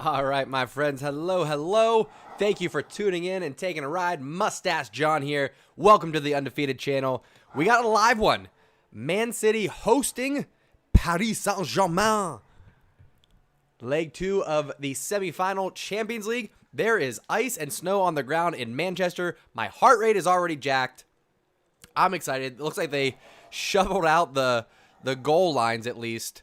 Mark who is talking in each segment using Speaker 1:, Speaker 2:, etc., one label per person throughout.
Speaker 1: All right, my friends. Hello, hello. Thank you for tuning in and taking a ride. Moustache John here. Welcome to the Undefeated channel. We got a live one. Man City hosting Paris Saint-Germain. Leg 2 of the semifinal Champions League. There is ice and snow on the ground in Manchester. My heart rate is already jacked. I'm excited. It looks like they shoveled out the goal lines at least.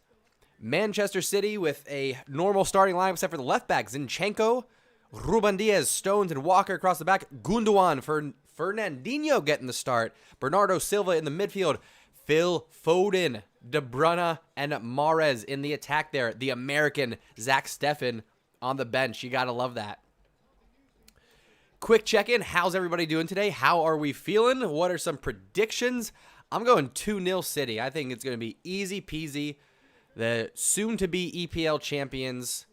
Speaker 1: Manchester City with a normal starting line except for the left back. Zinchenko, Ruben Diaz, Stones, and Walker across the back. Gundogan for Fernandinho getting the start. Bernardo Silva in the midfield. Phil Foden, De Bruyne, and Mahrez in the attack there. The American Zach Steffen on the bench. You got to love that. Quick check-in. How's everybody doing today? How are we feeling? What are some predictions? I'm going 2-0 City. I think it's going to be easy peasy. The soon-to-be EPL champions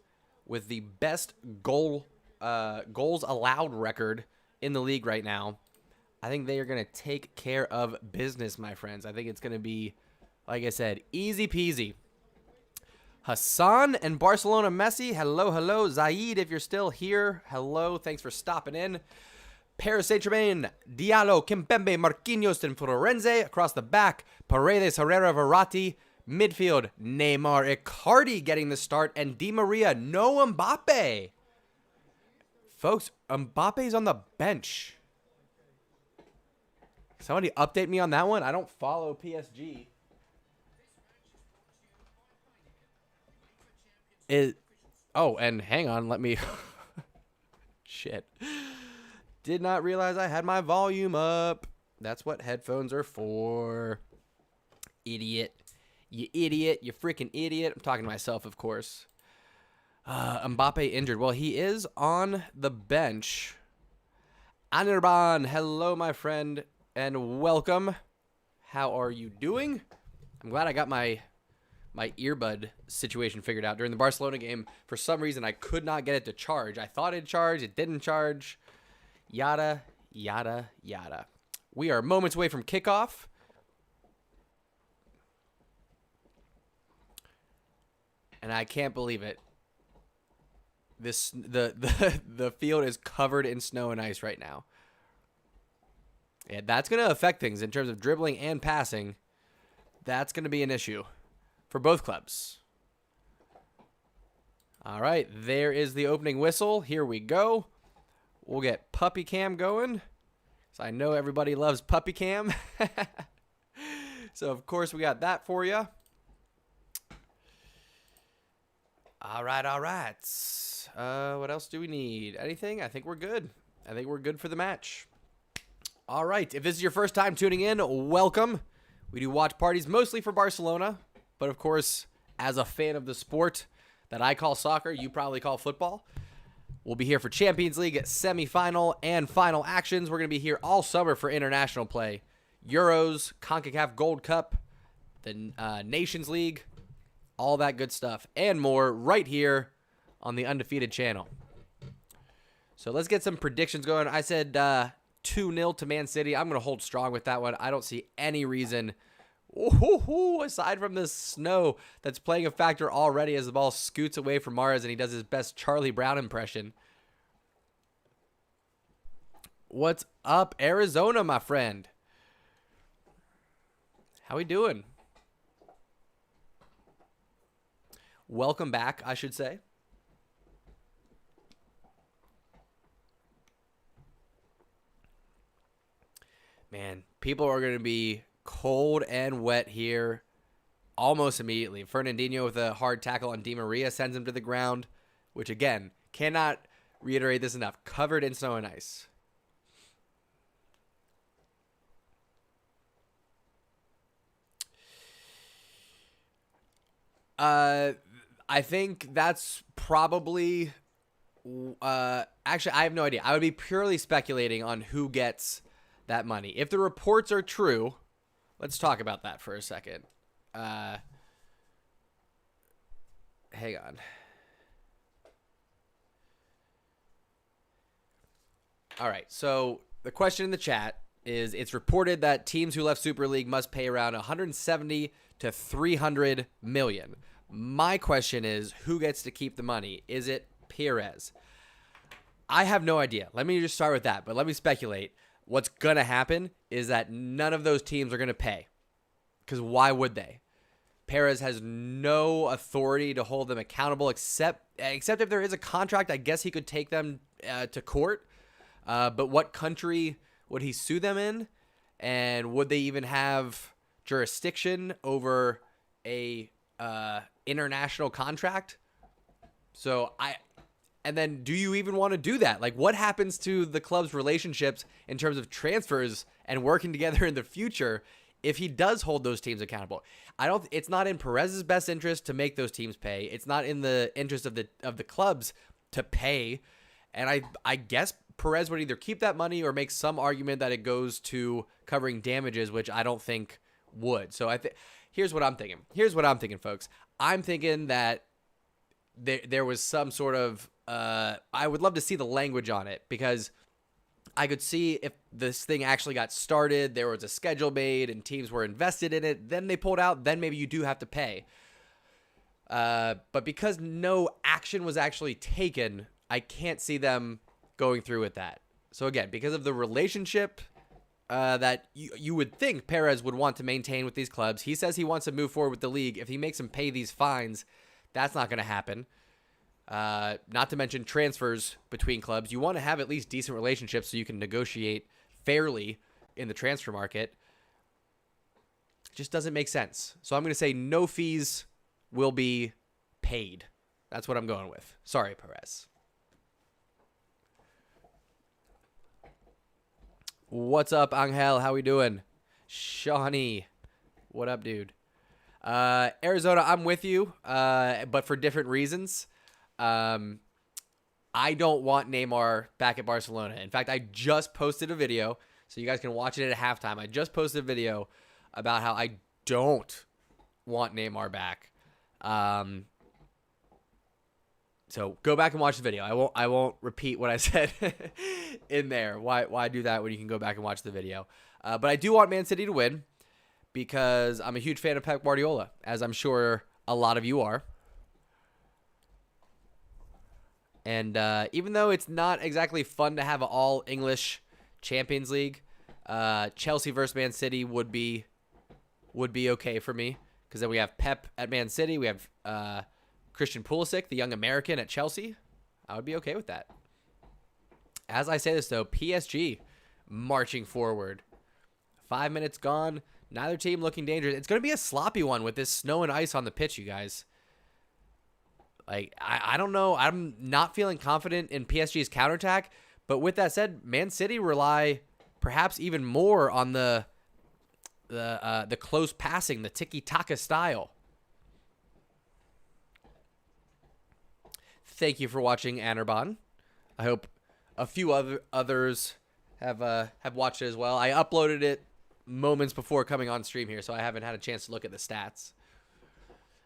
Speaker 1: with the best goals allowed record in the league right now. I think they are going to take care of business, my friends. I think it's going to be, like I said, easy peasy. Hassan and Barcelona Messi. Hello, hello. Zaid, if you're still here, hello. Thanks for stopping in. Paris Saint-Germain, Diallo, Kimpembe, Marquinhos, and Florenzi across the back. Paredes, Herrera, Verratti. Midfield, Neymar, Icardi getting the start, and Di Maria, no Mbappe. Folks, Mbappe's on the bench. Somebody update me on that one. I don't follow PSG. Oh, and hang on, let me... Shit. Did not realize I had my volume up. That's what headphones are for. Idiot. You idiot. You freaking idiot. I'm talking to myself, of course. Mbappe injured. Well, he is on the bench. Anirban, hello, my friend, and welcome. How are you doing? I'm glad I got my earbud situation figured out during the Barcelona game. For some reason, I could not get it to charge. I thought it charged. It didn't charge. Yada, yada, yada. We are moments away from kickoff. And I can't believe it. The field is covered in snow and ice right now. Yeah, that's going to affect things in terms of dribbling and passing. That's going to be an issue for both clubs. All right, there is the opening whistle. Here we go. We'll get Puppy Cam going. So I know everybody loves Puppy Cam. So, of course, we got that for you. All right, all right. What else do we need? Anything? I think we're good. I think we're good for the match. All right, if this is your first time tuning in, welcome. We do watch parties mostly for Barcelona, but of course, as a fan of the sport that I call soccer, you probably call football. We'll be here for Champions League semifinal and final actions. We're going to be here all summer for international play. Euros, CONCACAF Gold Cup, the Nations League, all that good stuff and more right here on the Undefeated channel. So let's get some predictions going. I said 2-0 to Man City. I'm going to hold strong with that one. I don't see any reason, aside from the snow that's playing a factor already as the ball scoots away from Mahrez and he does his best Charlie Brown impression. What's up, Arizona, my friend? How we doing? Welcome back, I should say. Man, people are going to be cold and wet here almost immediately. Fernandinho with a hard tackle on Di Maria sends him to the ground, which, again, cannot reiterate this enough. Covered in snow and ice. I think that's probably, actually, I have no idea. I would be purely speculating on who gets that money. If the reports are true, let's talk about that for a second. Hang on. All right, so the question in the chat is, it's reported that teams who left Super League must pay around 170 to 300 million. My question is, who gets to keep the money? Is it Perez. I have no idea. Let me just start with that, but let me speculate. What's going to happen is that none of those teams are going to pay, because why would they? Perez has no authority to hold them accountable except if there is a contract. I guess he could take them to court. But what country would he sue them in? And would they even have jurisdiction over a international contract? And then do you even want to do that? Like, what happens to the club's relationships in terms of transfers and working together in the future if he does hold those teams accountable? It's not in Perez's best interest to make those teams pay. It's not in the interest of the clubs to pay. And I guess Perez would either keep that money or make some argument that it goes to covering damages, which I don't think would. So here's what I'm thinking, folks. I'm thinking that there was some sort of I would love to see the language on it, because I could see if this thing actually got started, there was a schedule made and teams were invested in it, then they pulled out, then maybe you do have to pay. But because no action was actually taken, I can't see them going through with that. So again, because of the relationship that you would think Perez would want to maintain with these clubs, he says he wants to move forward with the league. If he makes them pay these fines, that's not going to happen. Not to mention transfers between clubs. You want to have at least decent relationships so you can negotiate fairly in the transfer market. It just doesn't make sense. So I'm going to say no fees will be paid. That's what I'm going with. Sorry, Perez. What's up, Angel? How we doing? Shawnee. What up, dude? Arizona, I'm with you, but for different reasons. I don't want Neymar back at Barcelona. In fact, I just posted a video, so you guys can watch it at halftime. I just posted a video about how I don't want Neymar back. So go back and watch the video. I won't repeat what I said in there. Why do that when you can go back and watch the video? But I do want Man City to win, because I'm a huge fan of Pep Guardiola, as I'm sure a lot of you are. And even though it's not exactly fun to have an all-English Champions League, Chelsea versus Man City would be okay for me, because then we have Pep at Man City, we have Christian Pulisic, the young American, at Chelsea. I would be okay with that. As I say this, though, PSG marching forward. 5 minutes gone. Neither team looking dangerous. It's going to be a sloppy one with this snow and ice on the pitch, you guys. Like, I don't know. I'm not feeling confident in PSG's counterattack. But with that said, Man City rely perhaps even more on the close passing, the tiki-taka style. Thank you for watching, Anerbon. I hope a few others have watched it as well. I uploaded it moments before coming on stream here, so I haven't had a chance to look at the stats.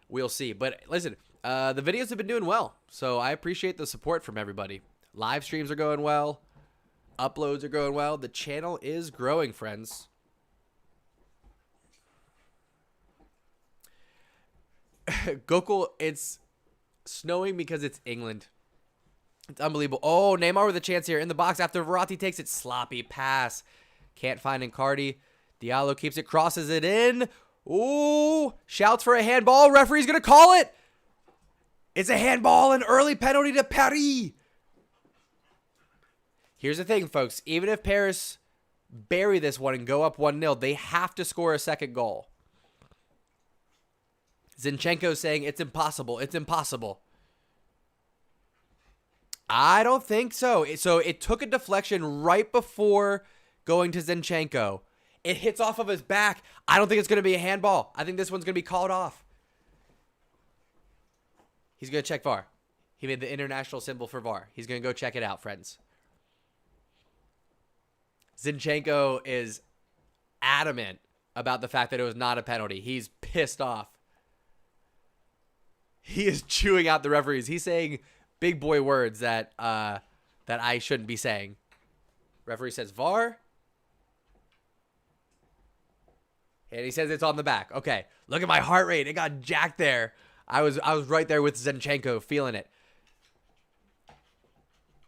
Speaker 1: We'll see. But listen, the videos have been doing well, so I appreciate the support from everybody. Live streams are going well. Uploads are going well. The channel is growing, friends. Gokul, it's snowing because it's England. It's unbelievable. Oh, Neymar with a chance here in the box after Verratti takes it. Sloppy pass. Can't find Icardi. Diallo keeps it, crosses it in. Ooh, shouts for a handball. Referee's going to call it. It's a handball, an early penalty to Paris. Here's the thing, folks. Even if Paris bury this one and go up 1-0, they have to score a second goal. Zinchenko saying it's impossible. It's impossible. I don't think so. So it took a deflection right before going to Zinchenko. It hits off of his back. I don't think it's going to be a handball. I think this one's going to be called off. He's going to check VAR. He made the international symbol for VAR. He's going to go check it out, friends. Zinchenko is adamant about the fact that it was not a penalty. He's pissed off. He is chewing out the referees. He's saying big boy words that I shouldn't be saying. Referee says VAR. And he says it's on the back. Okay, look at my heart rate. It got jacked there. I was right there with Zinchenko, feeling it.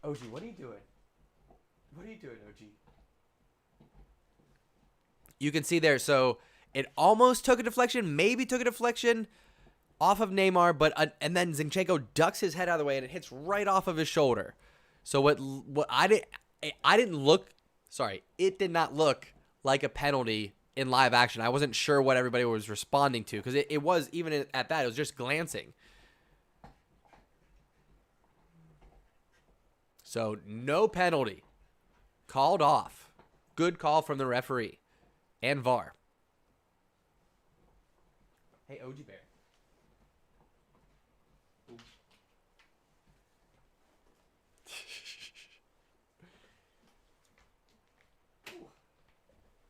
Speaker 1: OG, what are you doing? What are you doing, OG? You can see there, so it almost took a deflection, maybe took a deflection off of Neymar, but and then Zinchenko ducks his head out of the way and it hits right off of his shoulder. So what I didn't look, sorry, it did not look like a penalty in live action. I wasn't sure what everybody was responding to because it was, even at that, it was just glancing. So no penalty. Called off. Good call from the referee and VAR. Hey, OG Bear.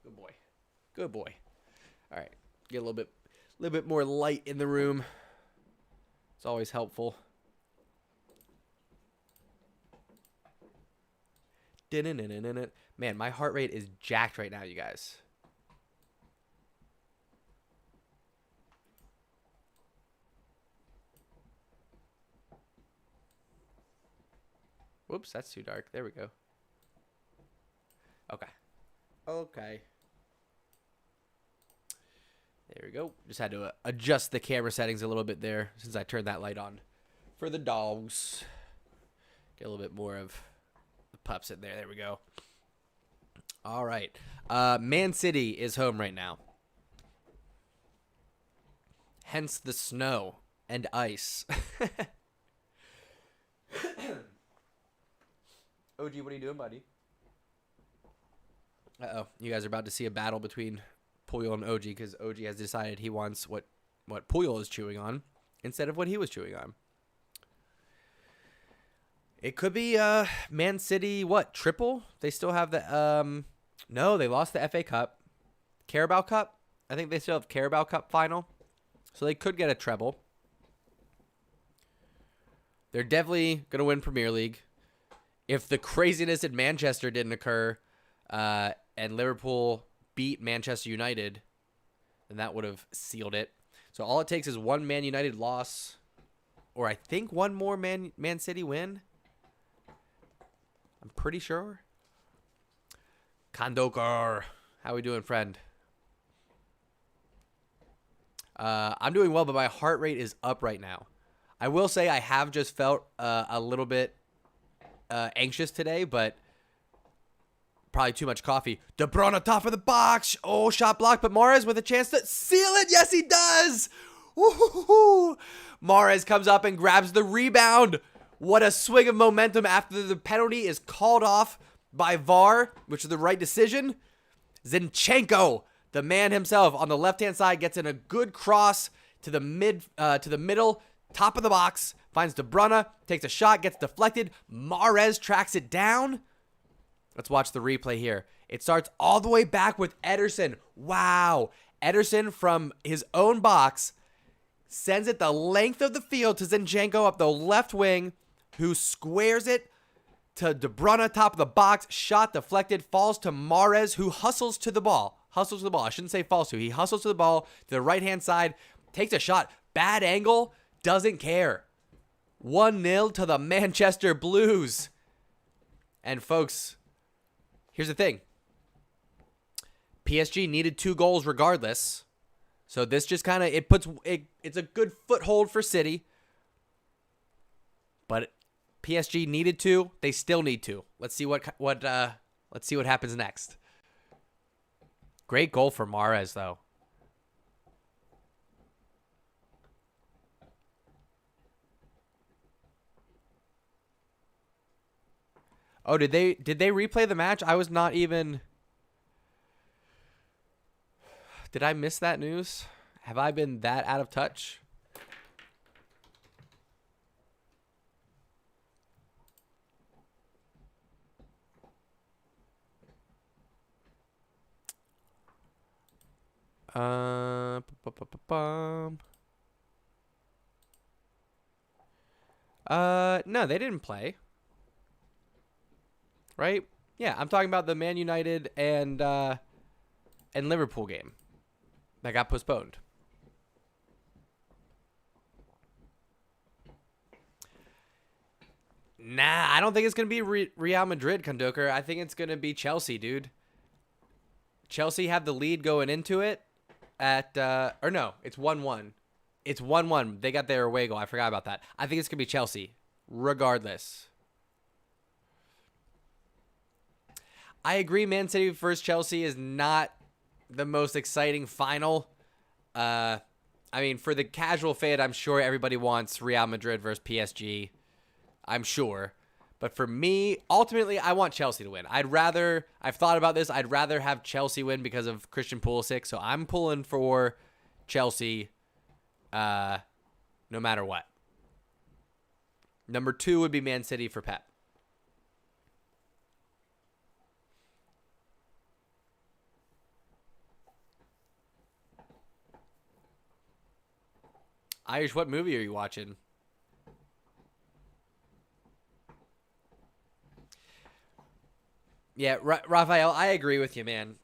Speaker 1: Good boy. Good boy. All right. Get a little bit more light in the room. It's always helpful. Man, my heart rate is jacked right now, you guys. Whoops, that's too dark. There we go. Okay. Okay. There we go. Just had to adjust the camera settings a little bit there since I turned that light on for the dogs. Get a little bit more of the pups in there. There we go. All right. Man City is home right now. Hence the snow and ice. OG, what are you doing, buddy? Uh-oh. You guys are about to see a battle between Puyol and OG because OG has decided he wants what Puyol is chewing on instead of what he was chewing on. It could be Man City, what, triple? They still have the no, they lost the FA Cup. Carabao Cup? I think they still have Carabao Cup final. So they could get a treble. They're definitely going to win Premier League. If the craziness in Manchester didn't occur and Liverpool beat Manchester United, then that would have sealed it. So all it takes is one Man United loss, or I think one more Man City win. I'm pretty sure. Kandokar, how we doing, friend? I'm doing well, but my heart rate is up right now. I will say I have just felt a little bit anxious today, but probably too much coffee. De Bruyne, top of the box. Oh, shot blocked, but Mahrez with a chance to seal it. Yes, he does. Woo-hoo-hoo. Mahrez comes up and grabs the rebound. What a swing of momentum after the penalty is called off by VAR, which is the right decision. Zinchenko, the man himself, on the left-hand side, gets in a good cross to the middle, top of the box, finds De Bruyne, takes a shot, gets deflected. Mahrez tracks it down. Let's watch the replay here. It starts all the way back with Ederson. Wow. Ederson from his own box sends it the length of the field to Zinchenko up the left wing, who squares it to De Bruyne, top of the box. Shot deflected, falls to Mahrez, who hustles to the ball. Hustles to the ball. I shouldn't say falls to. He hustles to the ball to the right-hand side, takes a shot. Bad angle, doesn't care. 1-0 to the Manchester Blues. And folks, here's the thing. PSG needed 2 goals regardless. So this just kind of, it's a good foothold for City. But PSG needed 2. They still need 2. Let's see what happens next. Great goal for Mahrez though. Oh, did they replay the match? I was not even. Did I miss that news? Have I been that out of touch? No, they didn't play. Right? Yeah, I'm talking about the Man United and Liverpool game that got postponed. Nah, I don't think it's going to be Real Madrid, Kondoker. I think it's going to be Chelsea, dude. Chelsea have the lead going into it at, or no, it's 1-1. It's 1-1. They got their away goal. I forgot about that. I think it's going to be Chelsea, regardless. I agree, Man City versus Chelsea is not the most exciting final. I mean, for the casual fan, I'm sure everybody wants Real Madrid versus PSG. I'm sure. But for me, ultimately, I want Chelsea to win. I've thought about this, I'd rather have Chelsea win because of Christian Pulisic. So I'm pulling for Chelsea no matter what. Number 2 would be Man City for Pep. Irish, what movie are you watching? Yeah, Raphael, I agree with you, man.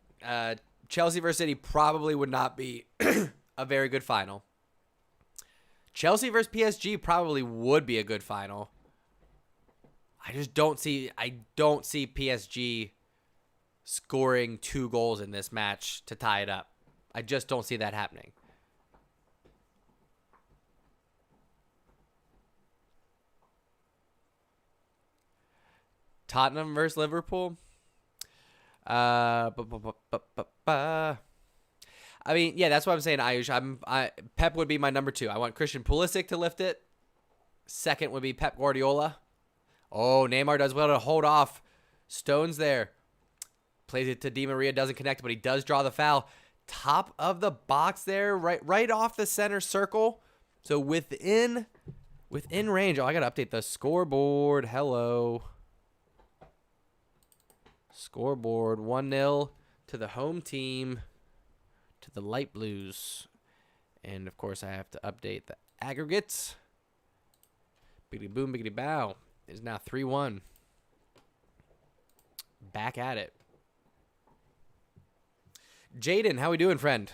Speaker 1: Chelsea versus City probably would not be a very good final. Chelsea versus PSG probably would be a good final. I don't see PSG scoring 2 goals in this match to tie it up. I just don't see that happening. Tottenham versus Liverpool. I mean, yeah, that's what I'm saying, Ayush. Pep would be my number 2. I want Christian Pulisic to lift it. Second would be Pep Guardiola. Oh, Neymar does well to hold off. Stones there. Plays it to Di Maria, doesn't connect, but he does draw the foul. Top of the box there, right off the center circle. So within range. Oh, I gotta update the scoreboard. Hello. Scoreboard 1-0 to the home team, to the light blues. And of course I have to update the aggregates. Biggity boom, biggity bow. It is now 3-1. Back at it. Jaden, how we doing, friend?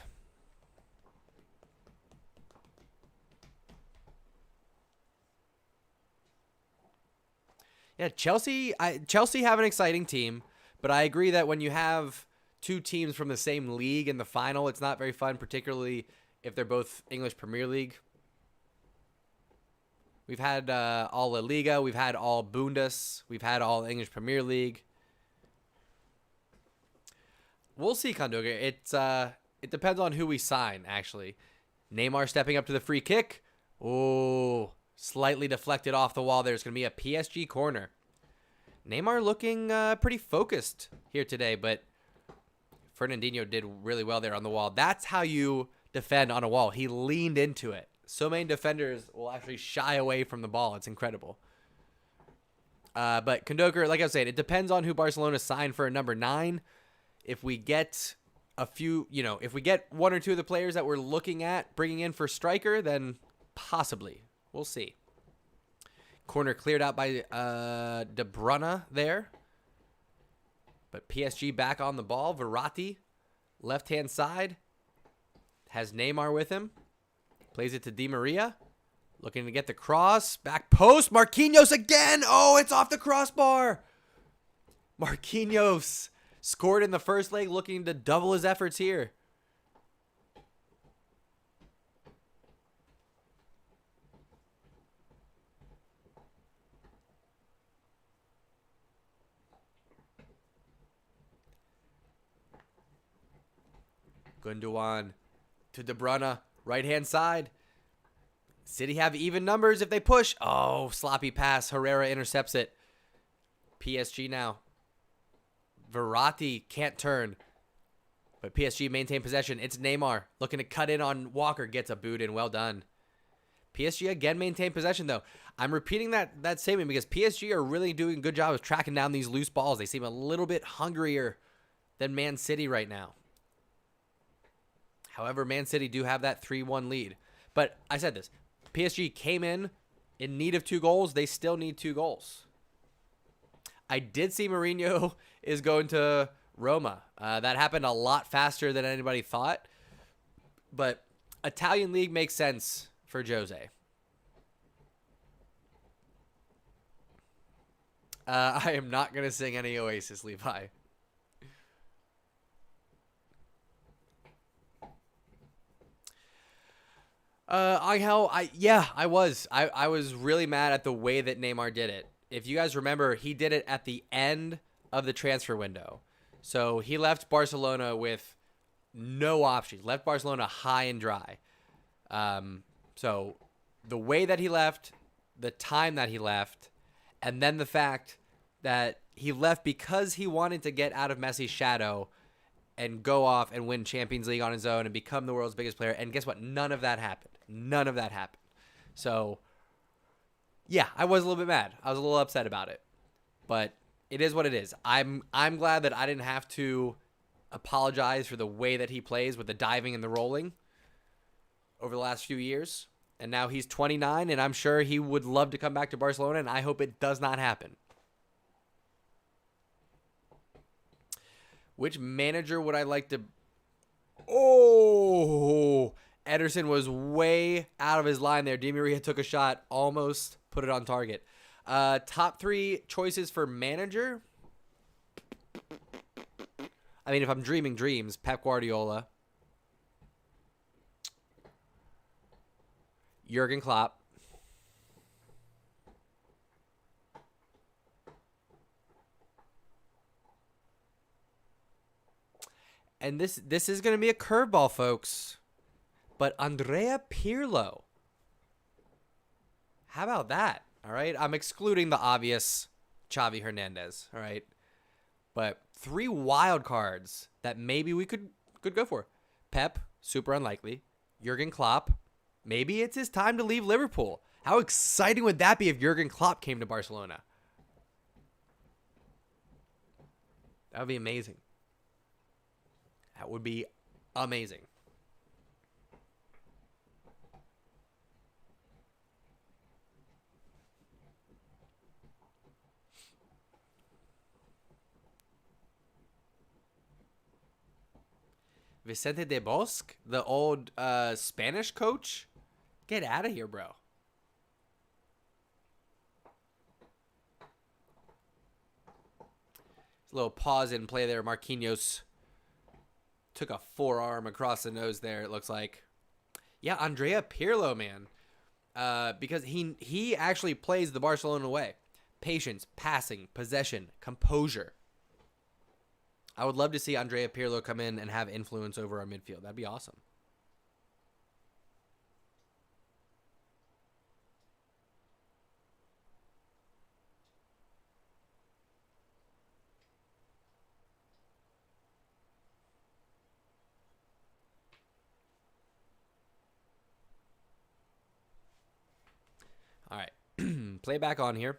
Speaker 1: Yeah, Chelsea have an exciting team. But I agree that when you have 2 teams from the same league in the final, it's not very fun, particularly if they're both English Premier League. We've had all La Liga. We've had all Bundes. We've had all English Premier League. We'll see, Kondoga. It depends on who we sign, actually. Neymar stepping up to the free kick. Oh, slightly deflected off the wall. There's going to be a PSG corner. Neymar looking pretty focused here today, but Fernandinho did really well there on the wall. That's how you defend on a wall. He leaned into it. So many defenders will actually shy away from the ball. It's incredible. But Kondoker, like I was saying, it depends on who Barcelona signed for a number 9. If we get a few, if we get 1 or 2 of the players that we're looking at bringing in for striker, then possibly. We'll see. Corner cleared out by De Bruyne there. But PSG back on the ball. Verratti, left-hand side. Has Neymar with him. Plays it to Di Maria. Looking to get the cross. Back post. Marquinhos again. Oh, it's off the crossbar. Marquinhos scored in the first leg, looking to double his efforts here. Gundogan to De Bruyne, right-hand side. City have even numbers if they push. Oh, sloppy pass. Herrera intercepts it. PSG now. Verratti can't turn. But PSG maintain possession. It's Neymar looking to cut in on Walker. Gets a boot in. Well done. PSG again maintain possession, though. I'm repeating that statement because PSG are really doing a good job of tracking down these loose balls. They seem a little bit hungrier than Man City right now. However, Man City do have that 3-1 lead. But I said this. PSG came in need of 2 goals. They still need 2 goals. I did see Mourinho is going to Roma. That happened a lot faster than anybody thought. But Italian league makes sense for Jose. I am not going to sing any Oasis, Levi. Angel, I was. I was really mad at the way that Neymar did it. If you guys remember, he did it at the end of the transfer window. So he left Barcelona with no options. Left Barcelona high and dry. So the way that he left, the time that he left, and then the fact that he left because he wanted to get out of Messi's shadow and go off and win Champions League on his own and become the world's biggest player. And guess what? None of that happened. None of that happened. So, yeah, I was a little bit mad. I was a little upset about it. But it is what it is. I'm glad that I didn't have to apologize for the way that he plays with the diving and the rolling over the last few years. And now he's 29, and I'm sure he would love to come back to Barcelona, and I hope it does not happen. Which manager would I like to... Oh, Ederson was way out of his line there. Di Maria took a shot, almost put it on target. Top 3 choices for manager. I mean, if I'm dreaming dreams, Pep Guardiola, Jurgen Klopp, and this is going to be a curveball, folks. But Andrea Pirlo. How about that? All right. I'm excluding the obvious Xavi Hernandez. All right. But 3 wild cards that maybe we could go for. Pep, super unlikely. Jurgen Klopp, maybe it's his time to leave Liverpool. How exciting would that be if Jurgen Klopp came to Barcelona? That would be amazing. That would be amazing. Vicente de Bosque, the old Spanish coach? Get out of here, bro. A little pause and play there. Marquinhos took a forearm across the nose there, it looks like. Yeah, Andrea Pirlo, man. Because he actually plays the Barcelona way. Patience, passing, possession, composure. I would love to see Andrea Pirlo come in and have influence over our midfield. That'd be awesome. All right. Play back on here.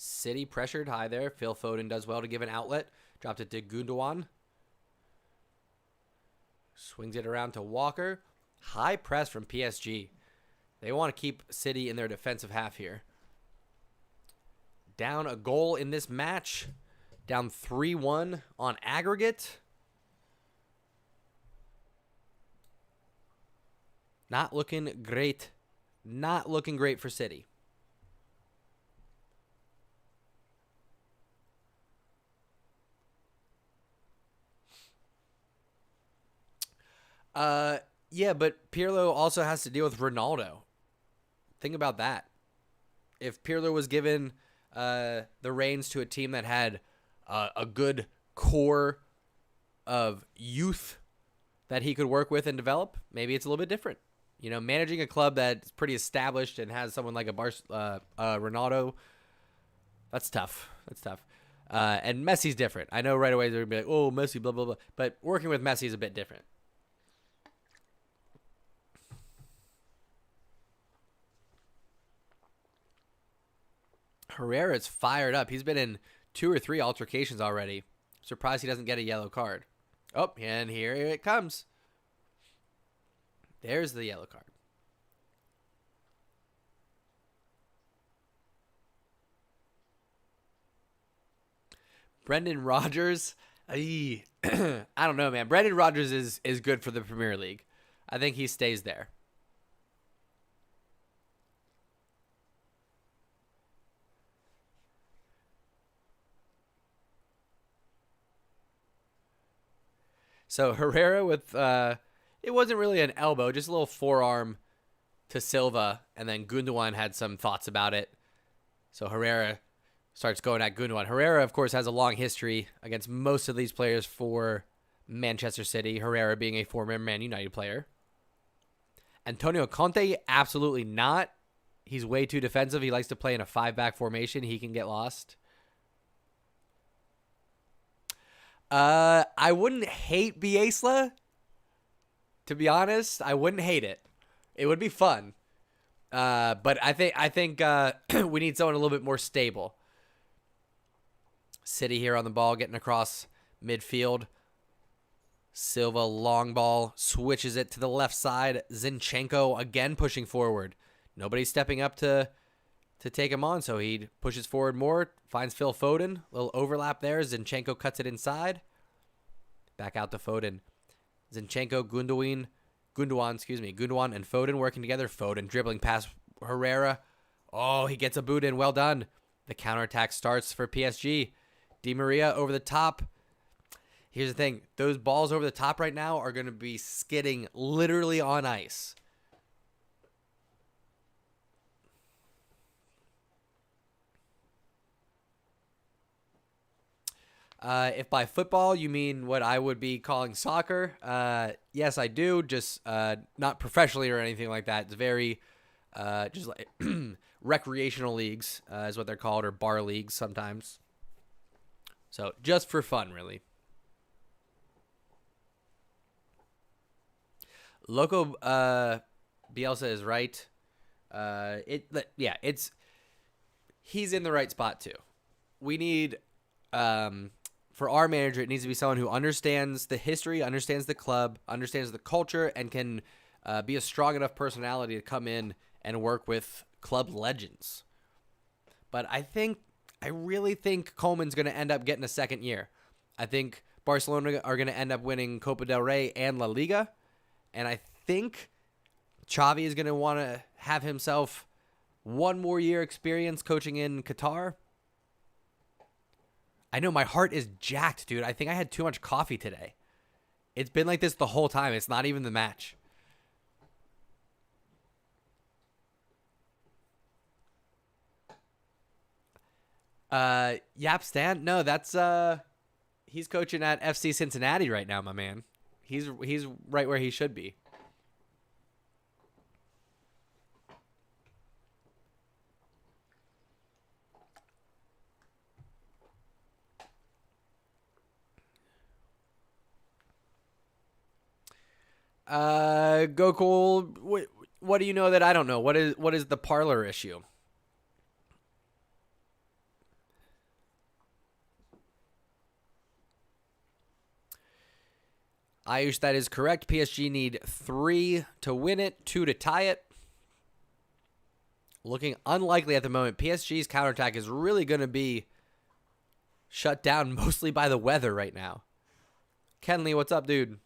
Speaker 1: City pressured high there. Phil Foden does well to give an outlet. Dropped it to Gundogan. Swings it around to Walker. High press from PSG. They want to keep City in their defensive half here. Down a goal in this match. Down 3-1 on aggregate. Not looking great. Not looking great for City. Yeah, but Pirlo also has to deal with Ronaldo. Think about that. If Pirlo was given the reins to a team that had a good core of youth that he could work with and develop, maybe it's a little bit different. You know, managing a club that's pretty established and has someone like a Ronaldo, that's tough. That's tough. And Messi's different. I know right away they're going to be like, oh, Messi, blah, blah, blah. But working with Messi is a bit different. Herrera's fired up. He's been in 2 or 3 altercations already. Surprised he doesn't get a yellow card. Oh, and here it comes. There's the yellow card. Brendan Rodgers. I don't know, man. Brendan Rodgers is good for the Premier League. I think he stays there. So Herrera with it wasn't really an elbow, just a little forearm to Silva, and then Gundogan had some thoughts about it. So Herrera starts going at Gundogan. Herrera, of course, has a long history against most of these players for Manchester City, Herrera being a former Man United player. Antonio Conte, absolutely not. He's way too defensive. He likes to play in a 5-back formation. He can get lost. I wouldn't hate Bielsa, to be honest. I wouldn't hate it. It would be fun. But I think we need someone a little bit more stable. City here on the ball, getting across midfield. Silva, long ball, switches it to the left side. Zinchenko again pushing forward. Nobody's stepping up to take him on, so he pushes forward more. Finds Phil Foden. A little overlap there. Zinchenko cuts it inside. Back out to Foden. Zinchenko, Gundogan, and Foden working together. Foden dribbling past Herrera. Oh, he gets a boot in. Well done. The counterattack starts for PSG. Di Maria over the top. Here's the thing. Those balls over the top right now are going to be skidding literally on ice. If by football you mean what I would be calling soccer, yes, I do. Just not professionally or anything like that. It's very just like recreational leagues is what they're called, or bar leagues sometimes. So just for fun, really. Loco Bielsa is right. He's in the right spot too. We need for our manager, it needs to be someone who understands the history, understands the club, understands the culture, and can be a strong enough personality to come in and work with club legends. But I really think Koeman's going to end up getting a second year. I think Barcelona are going to end up winning Copa del Rey and La Liga. And I think Xavi is going to want to have himself one more year experience coaching in Qatar. I know my heart is jacked, dude. I think I had too much coffee today. It's been like this the whole time. It's not even the match. Yap Stan? No, that's he's coaching at FC Cincinnati right now, my man. He's right where he should be. Gokul, what do you know that I don't know? What is the parlor issue? Ayush, that is correct. PSG need 3 to win it, 2 to tie it. Looking unlikely at the moment. PSG's counterattack is really going to be shut down mostly by the weather right now. Kenley, what's up, dude?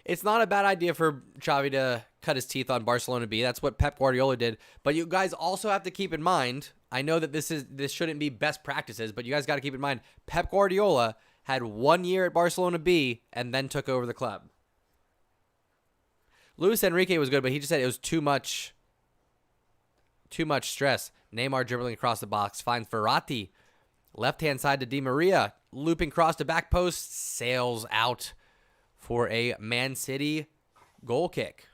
Speaker 1: It's not a bad idea for Xavi to cut his teeth on Barcelona B. That's what Pep Guardiola did. But you guys also have to keep in mind, I know that this shouldn't be best practices, but you guys got to keep in mind, Pep Guardiola had 1 year at Barcelona B and then took over the club. Luis Enrique was good, but he just said it was too much stress. Neymar dribbling across the box, finds Verratti. Left-hand side to Di Maria. Looping cross to back post, sails out for a Man City goal kick.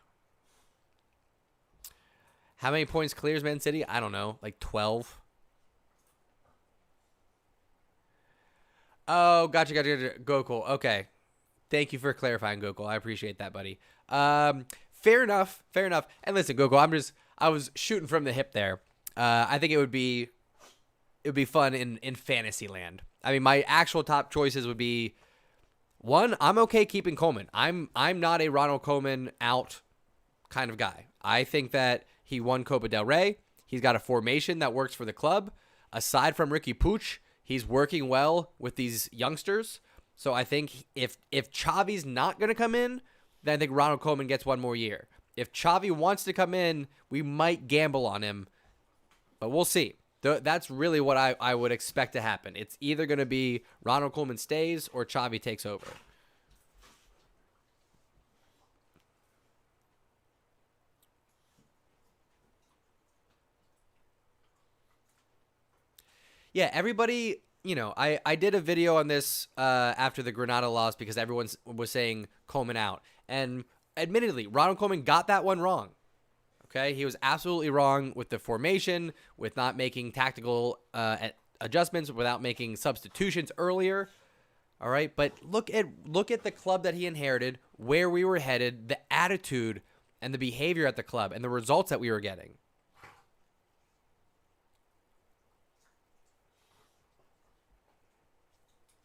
Speaker 1: How many points clears Man City? I don't know, like 12. Oh, gotcha. Gokul. Okay. Thank you for clarifying, Gokul. I appreciate that, buddy. Fair enough. And listen, Gokul, I was shooting from the hip there. I think it would be fun in fantasy land. I mean, my actual top choices would be, one, I'm okay keeping Koeman. I'm not a Ronald Koeman out kind of guy. I think that he won Copa del Rey. He's got a formation that works for the club. Aside from Ricky Puig, he's working well with these youngsters. So I think if Xavi's not going to come in, then I think Ronald Koeman gets 1 more year. If Xavi wants to come in, we might gamble on him, but we'll see. That's really what I would expect to happen. It's either going to be Ronald Koeman stays or Xavi takes over. Yeah, everybody, I did a video on this after the Granada loss because everyone was saying Koeman out. And admittedly, Ronald Koeman got that one wrong. Okay, he was absolutely wrong with the formation, with not making tactical adjustments, without making substitutions earlier. All right, but look at the club that he inherited, where we were headed, the attitude and the behavior at the club, and the results that we were getting.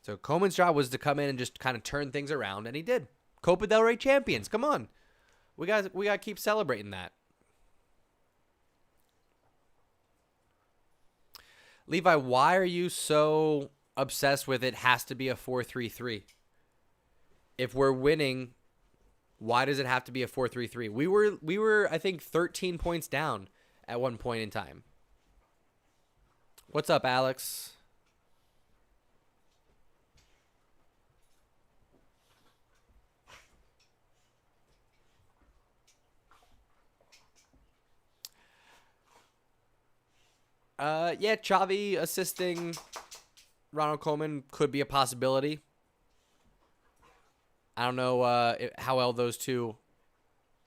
Speaker 1: So Koeman's job was to come in and just kind of turn things around, and he did. Copa del Rey champions, come on, we got to keep celebrating that. Levi, why are you so obsessed with it has to be a 4-3-3? If we're winning, why does it have to be a 4-3-3? We were I think 13 points down at one point in time. What's up, Alex? Yeah, Xavi assisting Ronald Koeman could be a possibility. I don't know how well those two.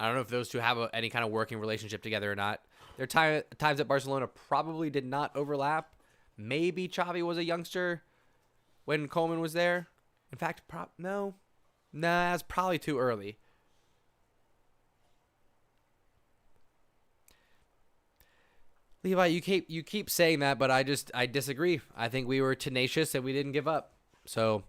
Speaker 1: I don't know if those two have any kind of working relationship together or not. Their times at Barcelona probably did not overlap. Maybe Xavi was a youngster when Koeman was there. In fact, no, that's probably too early. Levi, you keep saying that, but I disagree. I think we were tenacious and we didn't give up. So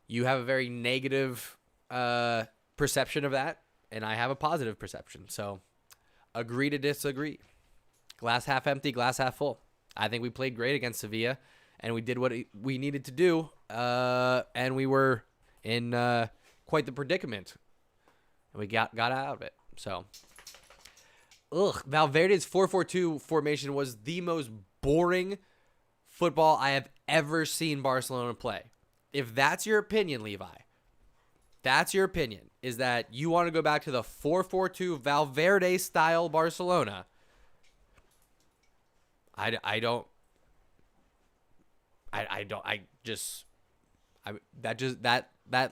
Speaker 1: you have a very negative perception of that, and I have a positive perception. So agree to disagree. Glass half empty, glass half full. I think we played great against Sevilla, and we did what we needed to do, and we were in quite the predicament, and we got out of it. So. Valverde's 4-4-2 formation was the most boring football I have ever seen Barcelona play. If that's your opinion, Levi, that's your opinion, is that you want to go back to the 4-4-2 Valverde style Barcelona. That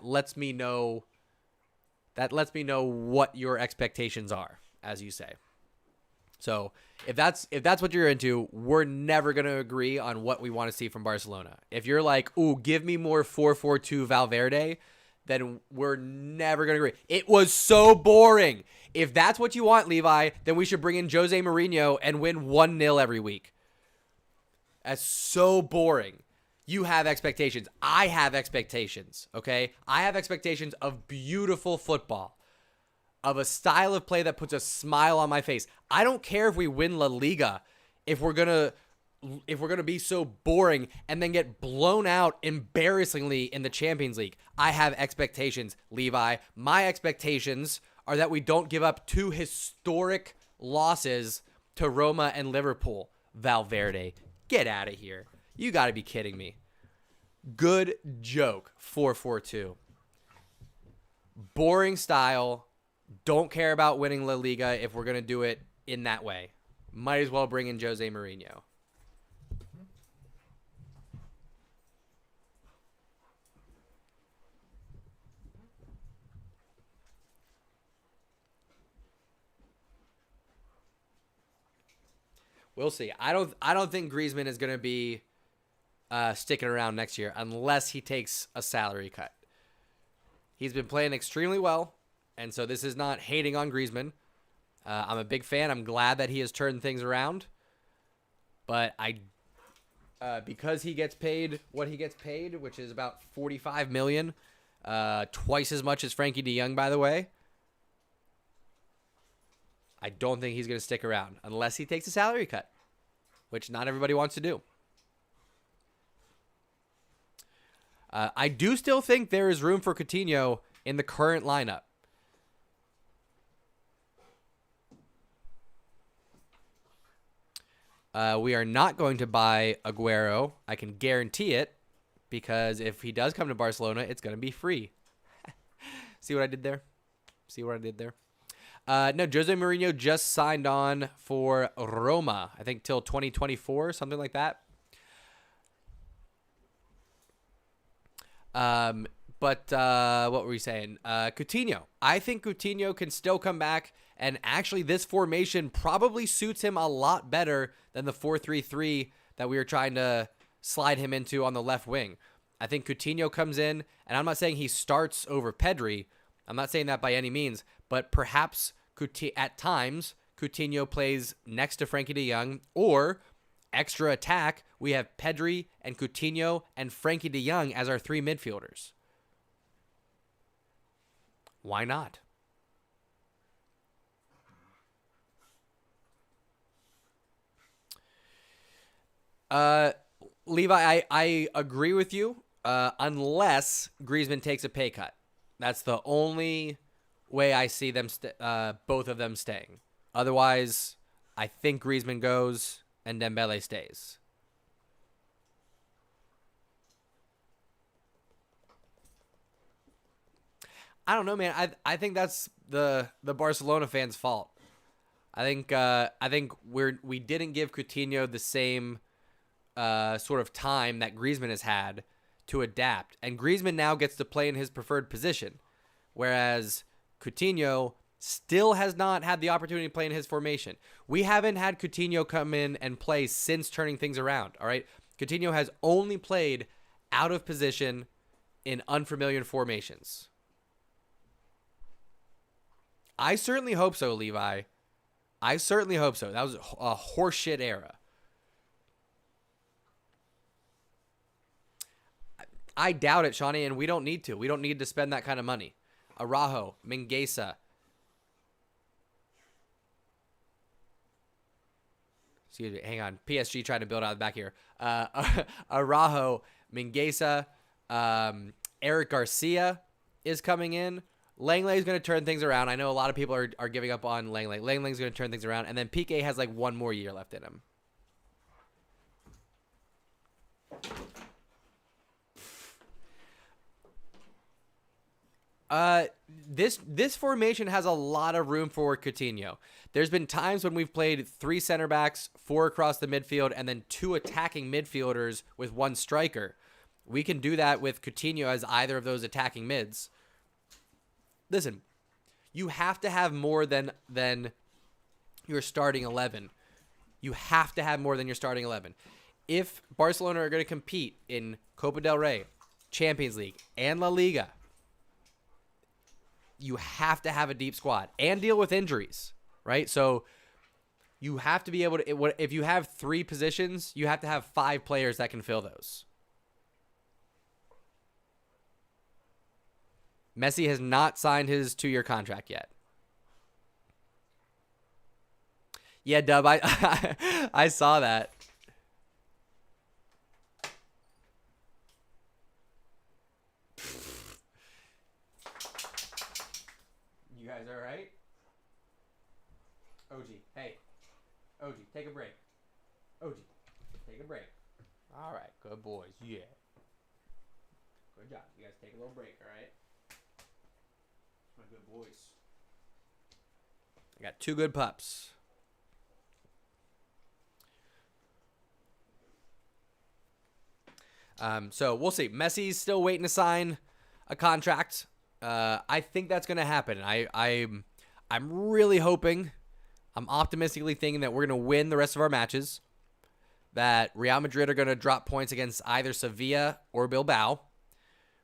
Speaker 1: lets me know what your expectations are, as you say. So if that's what you're into, we're never going to agree on what we want to see from Barcelona. If you're like, ooh, give me more 4-4-2 Valverde, then we're never going to agree. It was so boring. If that's what you want, Levi, then we should bring in Jose Mourinho and win 1-0 every week. That's so boring. You have expectations. I have expectations, okay? I have expectations of beautiful football, of a style of play that puts a smile on my face. I don't care if we win La Liga, if we're gonna be so boring and then get blown out embarrassingly in the Champions League. I have expectations, Levi. My expectations are that we don't give up two historic losses to Roma and Liverpool. Valverde, get out of here. You got to be kidding me. Good joke, 4-4-2. Boring style. Don't care about winning La Liga if we're going to do it in that way. Might as well bring in Jose Mourinho. We'll see. I don't think Griezmann is going to be sticking around next year unless he takes a salary cut. He's been playing extremely well. And so this is not hating on Griezmann. I'm a big fan. I'm glad that he has turned things around. But because he gets paid what he gets paid, which is about $45 million, twice as much as Frankie de Jong, by the way, I don't think he's going to stick around unless he takes a salary cut, which not everybody wants to do. I do still think there is room for Coutinho in the current lineup. We are not going to buy Aguero. I can guarantee it, because if he does come to Barcelona, it's going to be free. See what I did there? No, Jose Mourinho just signed on for Roma, I think till 2024, something like that. But what were we saying? Coutinho. I think Coutinho can still come back, and actually this formation probably suits him a lot better than the 4-3-3 that we were trying to slide him into on the left wing. I think Coutinho comes in, and I'm not saying he starts over Pedri. I'm not saying that by any means, but perhaps at times Coutinho plays next to Frankie de Jong, or extra attack, we have Pedri and Coutinho and Frankie de Jong as our 3 midfielders. Why not? Levi, I agree with you, unless Griezmann takes a pay cut. That's the only way I see them, both of them staying. Otherwise, I think Griezmann goes and Dembele stays. I don't know, man. I think that's the Barcelona fans' fault. I think we didn't give Coutinho the same sort of time that Griezmann has had to adapt, and Griezmann now gets to play in his preferred position, whereas Coutinho still has not had the opportunity to play in his formation. We haven't had Coutinho come in and play since turning things around. All right, Coutinho has only played out of position in unfamiliar formations. I certainly hope so, Levi. I certainly hope so. That was a horseshit era. I doubt it, Shawnee, and we don't need to. We don't need to spend that kind of money. Araujo, Mingueza. Excuse me, hang on. PSG trying to build out the back here. Araujo, Mingueza, Eric Garcia is coming in. Langley is going to turn things around. I know a lot of people are giving up on Langley. Langley's going to turn things around, and then Piqué has like one more year left in him. This formation has a lot of room for Coutinho. There's been times when we've played 3 center backs, 4 across the midfield, and then 2 attacking midfielders with 1 striker. We can do that with Coutinho as either of those attacking mids. Listen, you have to have more than your starting 11. You have to have more than your starting 11. If Barcelona are going to compete in Copa del Rey, Champions League, and La Liga, you have to have a deep squad and deal with injuries, right? So you have to be able to, if you have 3 positions, you have to have 5 players that can fill those. Messi has not signed his 2-year contract yet. Yeah, Dub, I saw that. You guys all right? OG, hey. OG, take a break. OG, take a break. All right, good boys, yeah. Good job. You guys take a little break, all right? My good boys. I got 2 good pups. So we'll see. Messi's still waiting to sign a contract. I think that's going to happen. I'm really hoping, I'm optimistically thinking that we're going to win the rest of our matches, that Real Madrid are going to drop points against either Sevilla or Bilbao.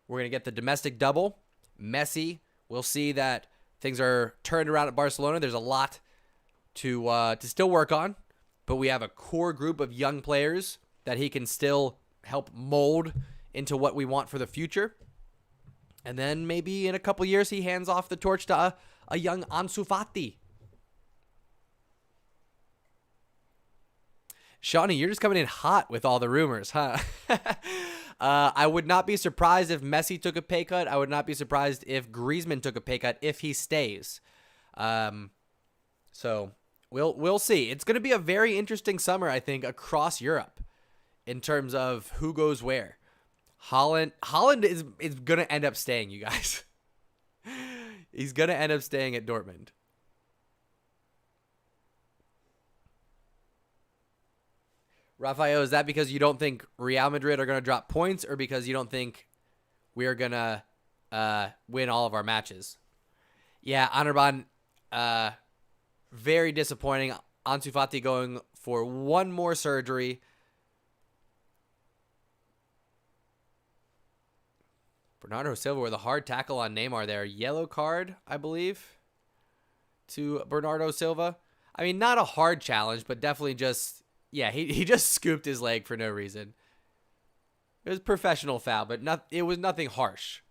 Speaker 1: We're going to get the domestic double. Messi, we'll see that things are turned around at Barcelona. There's a lot to still work on, but we have a core group of young players that he can still help mold into what we want for the future. And then maybe in a couple years, he hands off the torch to a young Ansu Fati. Shawnee, you're just coming in hot with all the rumors, huh? I would not be surprised if Messi took a pay cut. I would not be surprised if Griezmann took a pay cut if he stays. So We'll see. It's going to be a very interesting summer, I think, across Europe in terms of who goes where. Holland is going to end up staying, you guys. He's going to end up staying at Dortmund. Rafael, is that because you don't think Real Madrid are going to drop points, or because you don't think we are going to win all of our matches? Yeah, Anirban, very disappointing. Ansu Fati going for one more surgery. Bernardo Silva with a hard tackle on Neymar there. Yellow card, I believe, to Bernardo Silva. I mean, not a hard challenge, but definitely just, yeah, he just scooped his leg for no reason. It was a professional foul, but it was nothing harsh.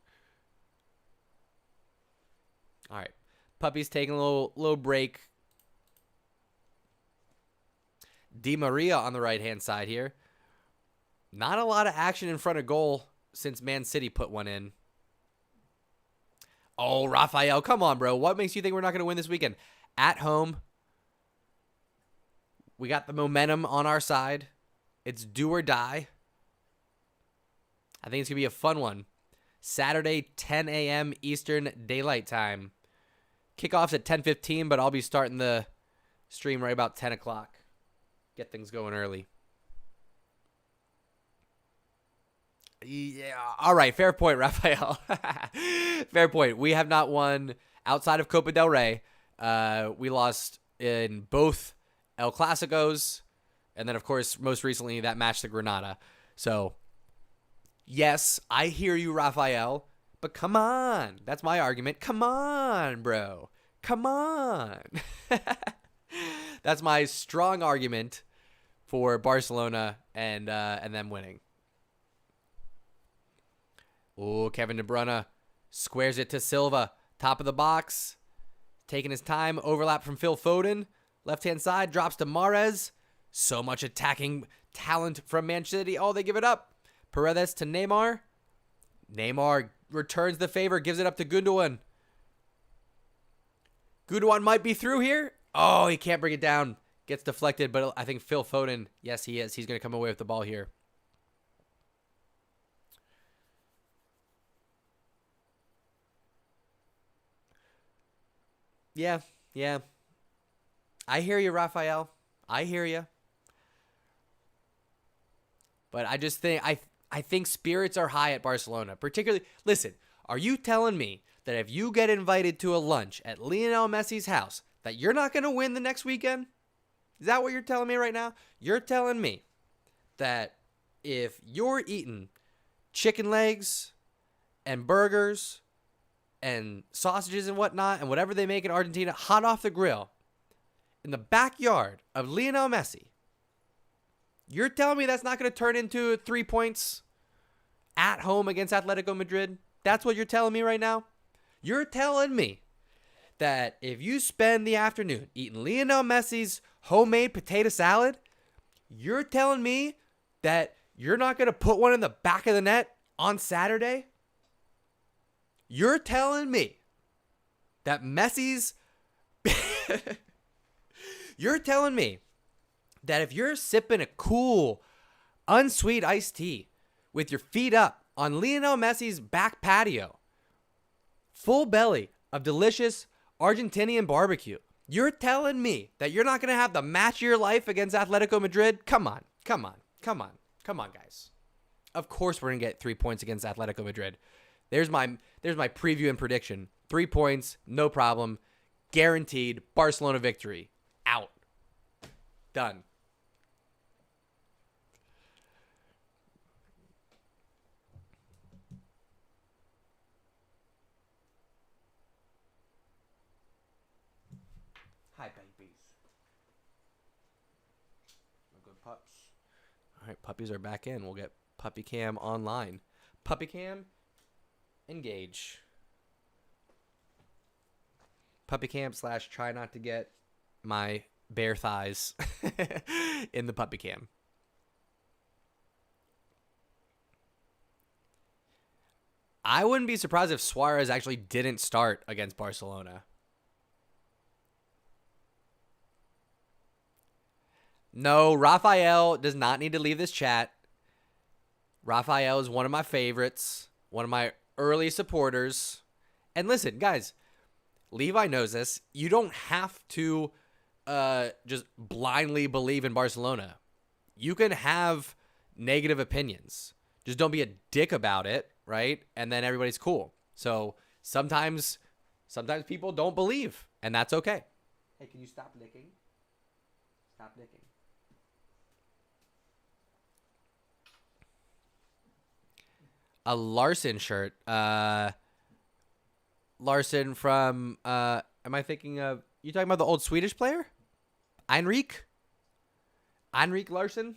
Speaker 1: All right. Puppy's taking a little break. Di Maria on the right-hand side here. Not a lot of action in front of goal since Man City put one in. Oh, Rafael, come on, bro. What makes you think we're not going to win this weekend? At home. We got the momentum on our side. It's do or die. I think it's going to be a fun one. Saturday, 10 a.m. Eastern Daylight Time. Kickoff's at 10:15, but I'll be starting the stream right about 10 o'clock. Get things going early. Yeah. All right. Fair point, Rafael. Fair point. We have not won outside of Copa del Rey. We lost in both El Clasicos, and then, of course, most recently that match to Granada. So, yes, I hear you, Rafael, but come on. That's my argument. Come on, bro. Come on. That's my strong argument for Barcelona and them winning. Oh, Kevin De Bruyne squares it to Silva. Top of the box. Taking his time. Overlap from Phil Foden. Left-hand side. Drops to Mahrez. So much attacking talent from Man City. Oh, they give it up. Paredes to Neymar. Neymar returns the favor. Gives it up to Gundogan. Gundogan might be through here. Oh, he can't bring it down. Gets deflected, but I think Phil Foden, yes, he is. He's going to come away with the ball here. Yeah. I hear you, Rafael. I hear you. But I just think I think spirits are high at Barcelona. Particularly, listen, are you telling me that if you get invited to a lunch at Lionel Messi's house, that you're not going to win the next weekend? Is that what you're telling me right now? You're telling me that if you're eating chicken legs and burgers and sausages and whatnot, and whatever they make in Argentina, hot off the grill, in the backyard of Lionel Messi, you're telling me that's not going to turn into 3 points at home against Atletico Madrid? That's what you're telling me right now? You're telling me that if you spend the afternoon eating Lionel Messi's homemade potato salad, you're telling me that you're not going to put one in the back of the net on Saturday? You're telling me that Messi's... You're telling me that if you're sipping a cool, unsweet iced tea with your feet up on Lionel Messi's back patio, full belly of delicious Argentinian barbecue, you're telling me that you're not going to have the match of your life against Atletico Madrid? Come on, guys. Of course we're going to get 3 points against Atletico Madrid. There's my preview and prediction. 3 points, no problem. Guaranteed Barcelona victory. Out. Done. Hi, babies. Good pups. All right, puppies are back in. We'll get Puppy Cam online. Puppy Cam, engage. Puppy Cam / try not to get my bare thighs in the Puppy Cam. I wouldn't be surprised if Suarez actually didn't start against Barcelona. No, Raphael does not need to leave this chat. Raphael is one of my favorites, one of my early supporters. And listen, guys, Levi knows this. You don't have to just blindly believe in Barcelona. You can have negative opinions. Just don't be a dick about it, right? And then everybody's cool. So sometimes people don't believe, and that's okay. Hey, can you stop licking? Stop licking. A Larson shirt. Larson from, am I thinking of, you talking about the old Swedish player? Heinrich Larson?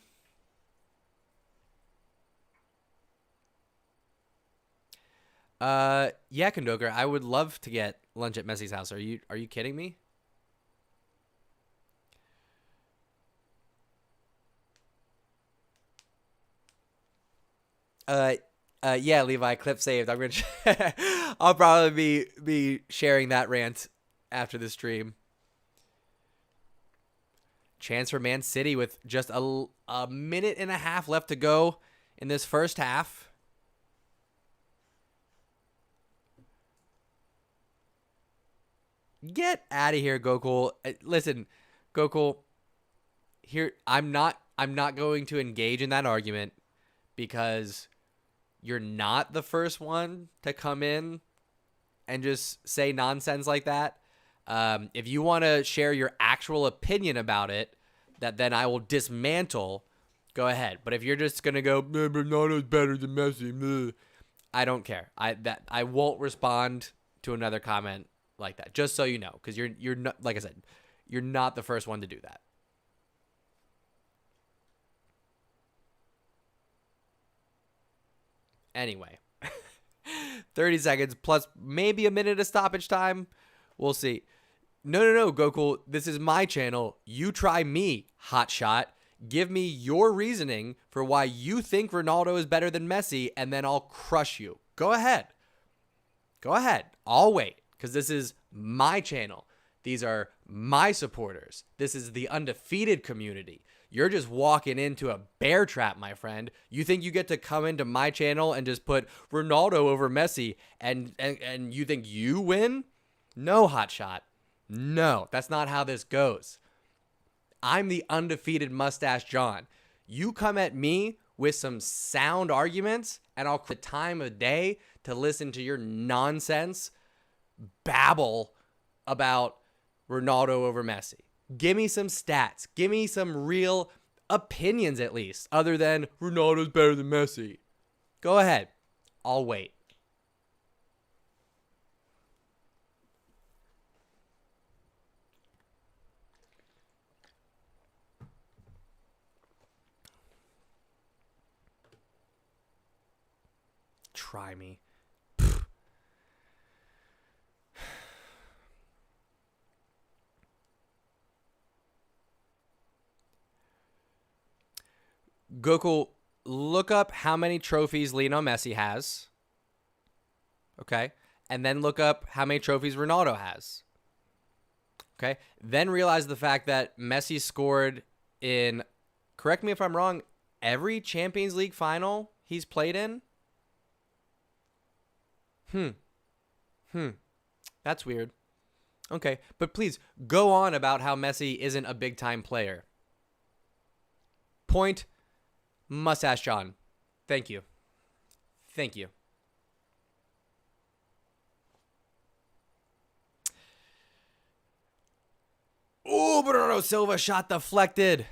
Speaker 1: Yeah, Kondoker, I would love to get lunch at Messi's house. Are you kidding me? Yeah, Levi, clip saved. I'm gonna. I'll probably be sharing that rant after the stream. Chance for Man City with just a minute and a half left to go in this first half. Get out of here, Gokul. Listen, Gokul. Here, I'm not going to engage in that argument because you're not the first one to come in and just say nonsense like that. If you want to share your actual opinion about it, that then I will dismantle, go ahead. But if you're just gonna go, Bernardo's better than Messi, I don't care. I won't respond to another comment like that. Just so you know, because you're not, like I said, you're not the first one to do that. Anyway, 30 seconds plus maybe a minute of stoppage time. We'll see. No, Gokul. This is my channel. You try me, hotshot. Give me your reasoning for why you think Ronaldo is better than Messi, and then I'll crush you. Go ahead. Go ahead. I'll wait, because this is my channel. These are my supporters. This is the undefeated community. You're just walking into a bear trap, my friend. You think you get to come into my channel and just put Ronaldo over Messi and you think you win? No, hotshot. No, that's not how this goes. I'm the undefeated Moustache John. You come at me with some sound arguments and I'll the time of day to listen to your nonsense babble about Ronaldo over Messi. Give me some stats. Give me some real opinions at least, other than Ronaldo's better than Messi. Go ahead. I'll wait. Try me. Gokul, look up how many trophies Lionel Messi has. Okay. And then look up how many trophies Ronaldo has. Okay. Then realize the fact that Messi scored in, correct me if I'm wrong, every Champions League final he's played in. That's weird. Okay. But please go on about how Messi isn't a big time player. Point. Moustache John. Thank you. Thank you. Oh, Bernardo Silva shot deflected.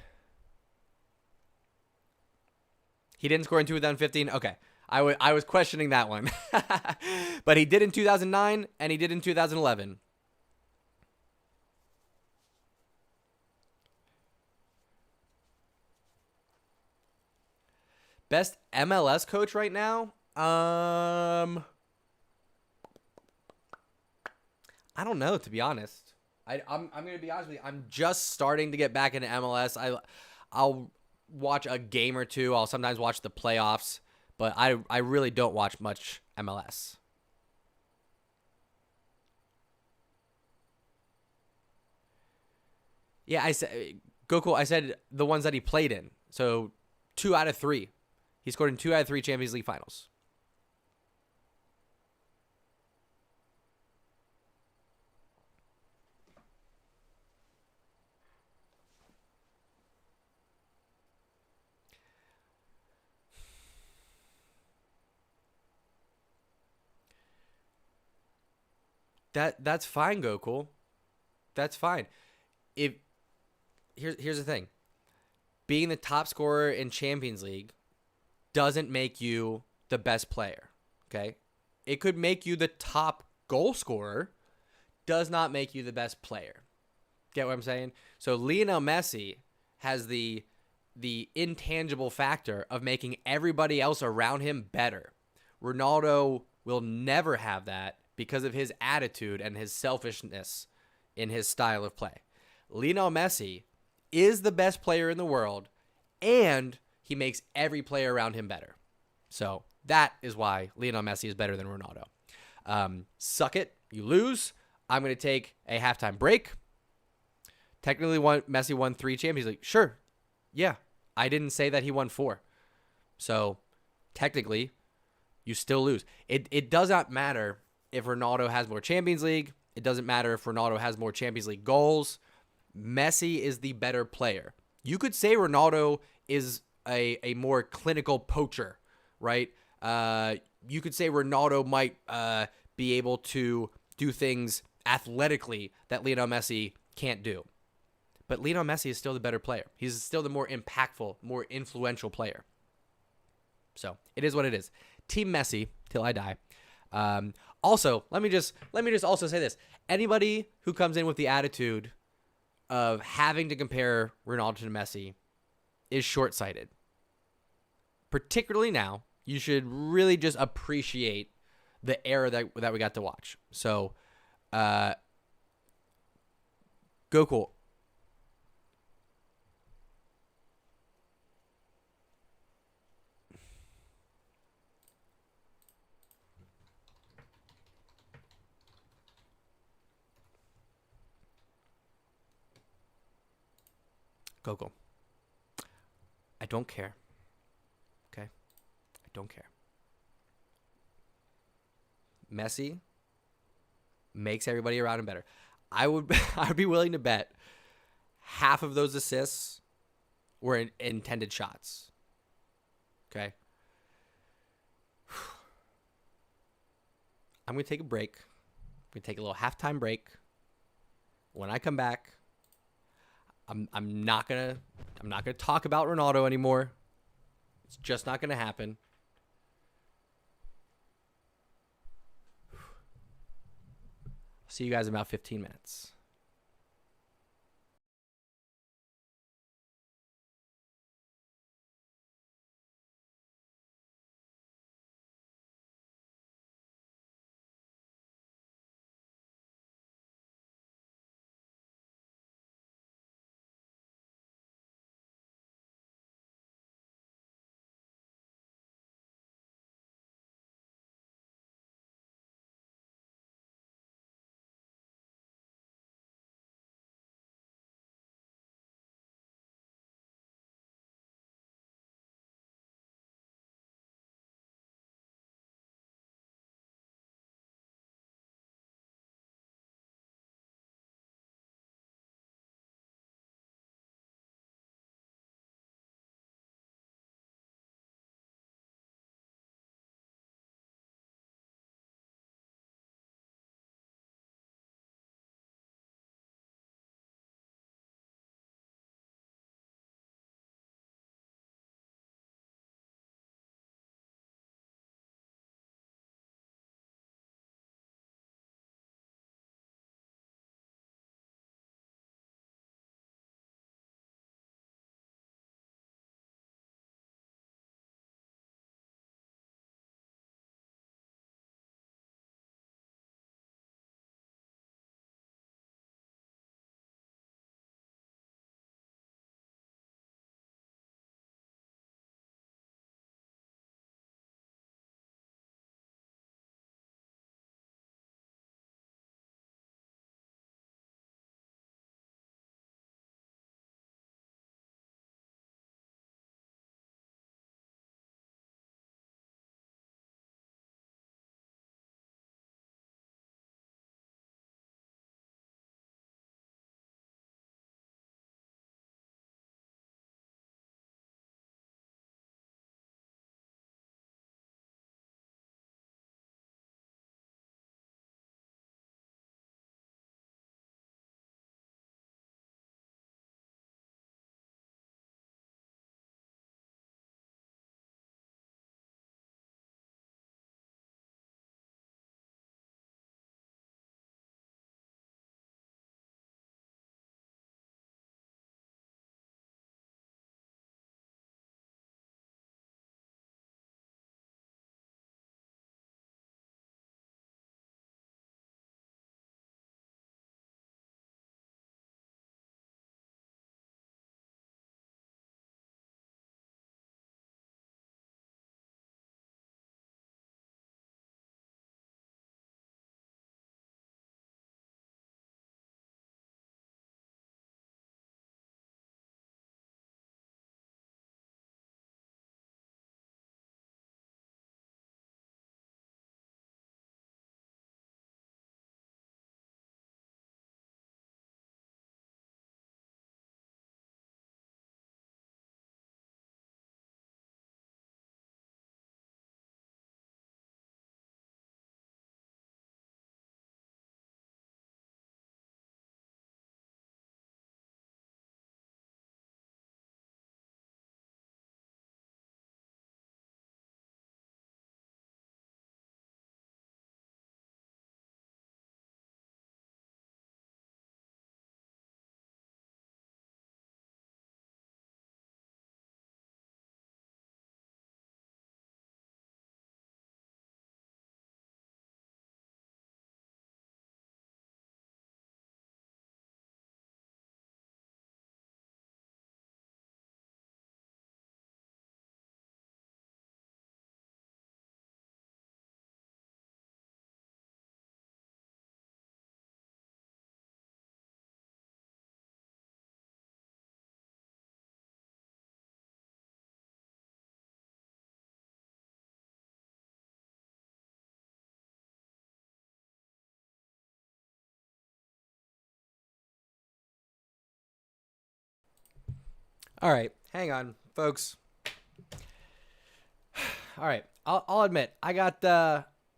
Speaker 1: He didn't score in 2015. Okay. I was questioning that one. But he did in 2009 and he did in 2011. Best MLS coach right now? I don't know, to be honest. I'm going to be honest with you. I'm just starting to get back into MLS. I'll watch a game or two. I'll sometimes watch the playoffs, but I really don't watch much MLS. Yeah, I said Goku, I said the ones that he played in. So 2 out of 3. He scored in 2 out of 3 Champions League finals. That's fine, Goku. That's fine. If here's the thing. Being the top scorer in Champions League doesn't make you the best player. Okay? It could make you the top goal scorer, does not make you the best player. Get what I'm saying? So Lionel Messi has the intangible factor of making everybody else around him better. Ronaldo will never have that because of his attitude and his selfishness in his style of play. Lionel Messi is the best player in the world, and he makes every player around him better. So that is why Lionel Messi is better than Ronaldo. Suck it. You lose. I'm going to take a halftime break. Technically, Messi won 3 Champions League. Sure. Yeah. I didn't say that he won 4. So technically, you still lose. It does not matter if Ronaldo has more Champions League. It doesn't matter if Ronaldo has more Champions League goals. Messi is the better player. You could say Ronaldo is a more clinical poacher, right? You could say Ronaldo might be able to do things athletically that Lionel Messi can't do. But Lionel Messi is still the better player. He's still the more impactful, more influential player. So it is what it is. Team Messi till I die. Also, let me just also say this: anybody who comes in with the attitude of having to compare Ronaldo to Messi is short-sighted. Particularly now, you should really just appreciate the era that we got to watch. So, Goku. Goku. I don't care. Okay? I don't care. Messi makes everybody around him better. I would be willing to bet half of those assists were intended shots. Okay? I'm going to take a break. I'm going to take a little halftime break. When I come back, I'm not gonna talk about Ronaldo anymore. It's just not gonna happen. See you guys in about 15 minutes. All right, hang on, folks. All right, I'll admit I got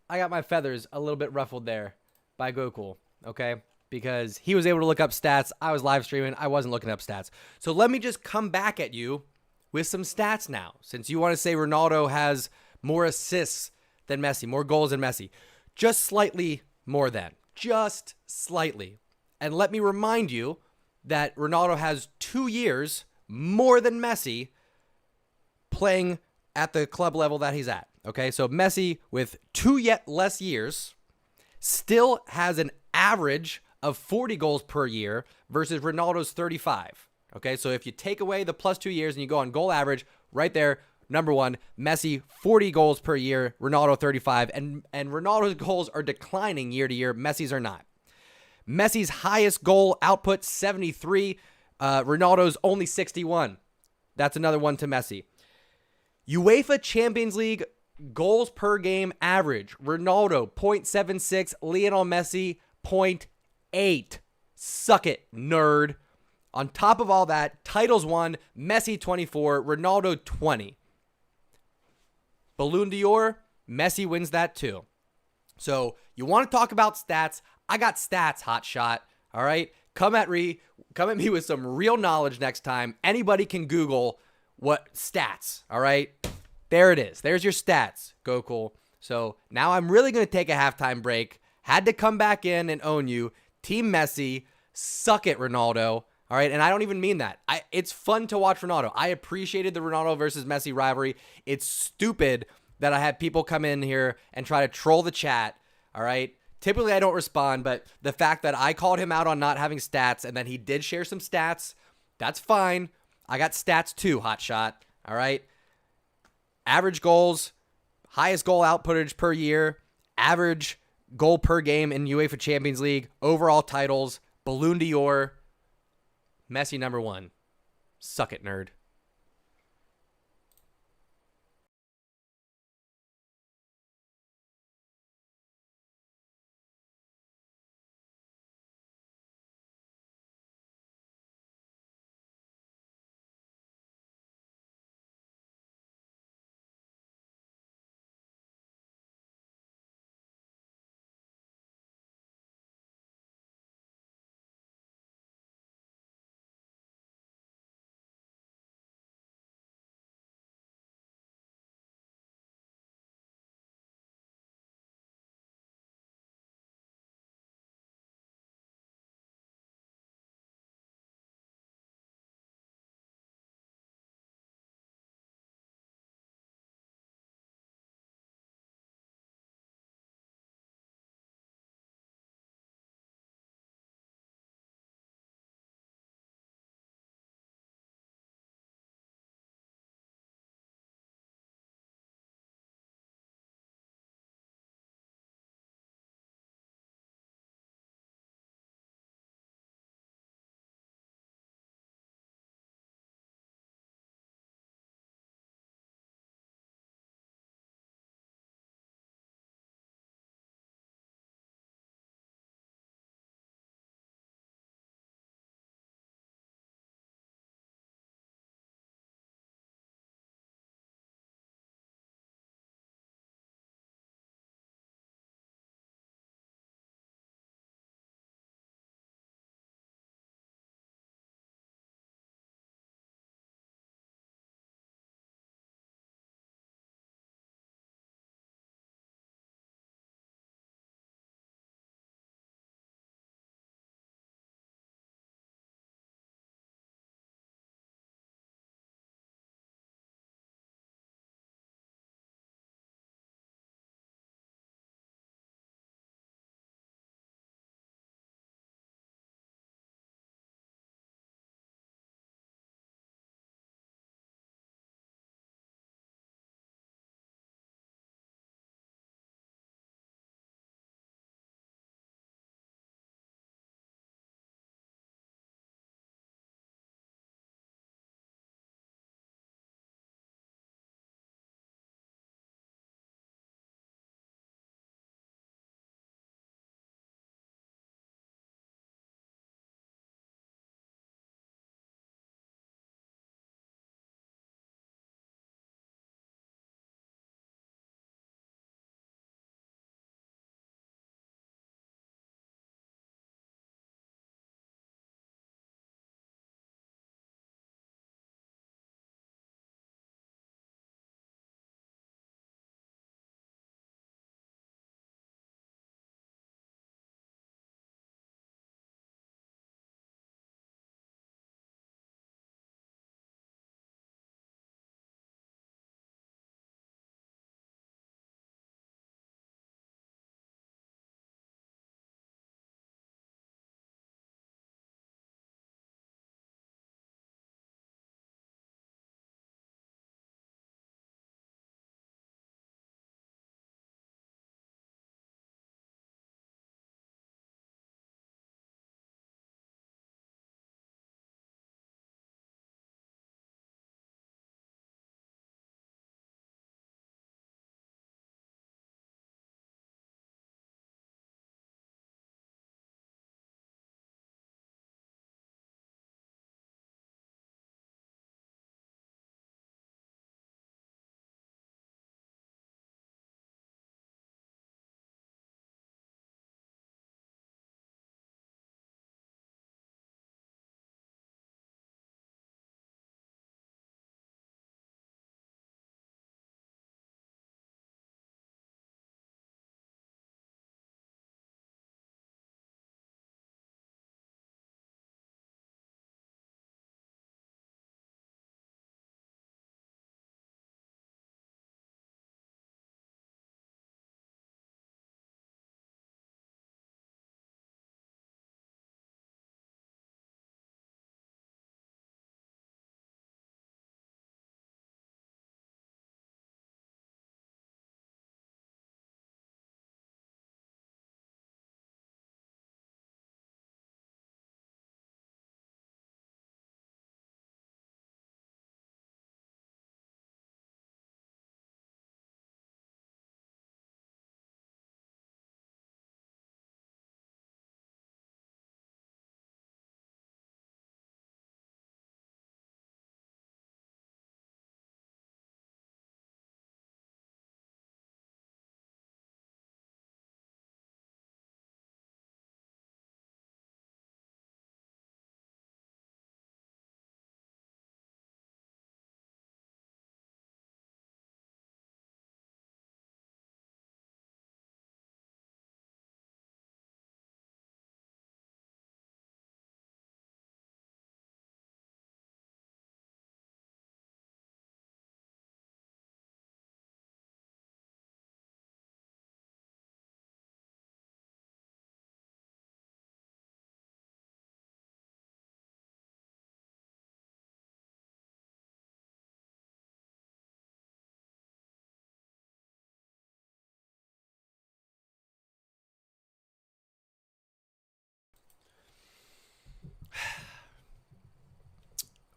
Speaker 1: my feathers a little bit ruffled there by Gokul, okay? Because he was able to look up stats. I was live streaming. I wasn't looking up stats. So let me just come back at you with some stats now. Since you want to say Ronaldo has more assists than Messi, more goals than Messi, just slightly more than. Just slightly. And let me remind you that Ronaldo has 2 years more than Messi playing at the club level that he's at. Okay, so Messi with 2 yet less years still has an average of 40 goals per year versus Ronaldo's 35. Okay, so if you take away the plus 2 years and you go on goal average, right there, number one, Messi 40 goals per year, Ronaldo 35, and Ronaldo's goals are declining year to year. Messi's are not. Messi's highest goal output 73, Ronaldo's only 61. That's another one to Messi. UEFA Champions League goals per game average. Ronaldo, 0.76. Lionel Messi, 0.8. Suck it, nerd. On top of all that, titles won. Messi, 24. Ronaldo, 20. Ballon d'Or, Messi wins that too. So you want to talk about stats? I got stats, hotshot. All right? Come at me with some real knowledge next time. Anybody can Google what stats, all right? There it is. There's your stats, Gokul. So now I'm really going to take a halftime break. Had to come back in and own you. Team Messi, suck it, Ronaldo. All right, and I don't even mean that. It's fun to watch Ronaldo. I appreciated the Ronaldo versus Messi rivalry. It's stupid that I had people come in here and try to troll the chat, all right? Typically, I don't respond, but the fact that I called him out on not having stats and then he did share some stats, that's fine. I got stats too, hotshot. All right. Average goals, highest goal outputage per year, average goal per game in UEFA Champions League, overall titles, Ballon d'Or, Messi number one. Suck it, nerd.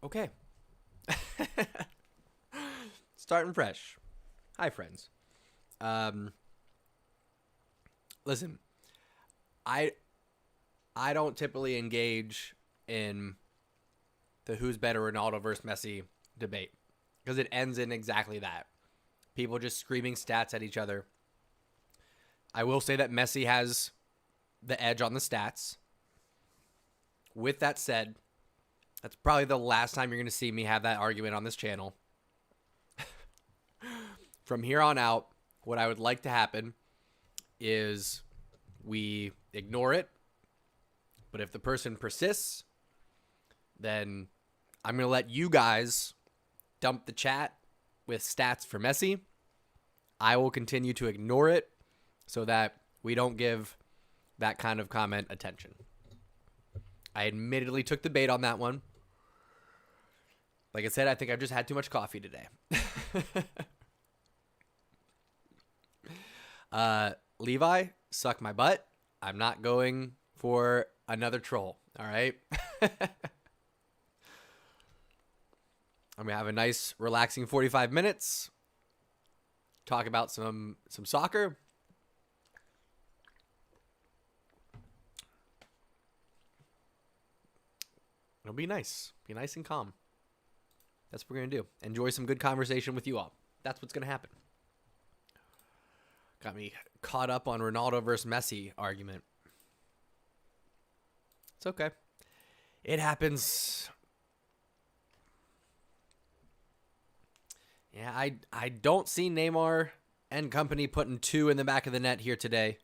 Speaker 1: Okay. Starting fresh. Hi, friends. Listen, I don't typically engage in the who's better Ronaldo versus Messi debate because it ends in exactly that. People just screaming stats at each other. I will say that Messi has the edge on the stats. With that said, that's probably the last time you're going to see me have that argument on this channel. From here on out, what I would like to happen is we ignore it. But if the person persists, then I'm going to let you guys dump the chat with stats for Messi. I will continue to ignore it so that we don't give that kind of comment attention. I admittedly took the bait on that one. Like I said, I think I've just had too much coffee today. Levi, suck my butt. I'm not going for another troll. All right. I'm gonna have a nice, relaxing 45 minutes. Talk about some soccer. It'll be nice. Be nice and calm. That's what we're gonna do. Enjoy some good conversation with you all. That's what's gonna happen. Got me caught up on Ronaldo versus Messi argument. It's okay. It happens. Yeah, I don't see Neymar and company putting 2 in the back of the net here today.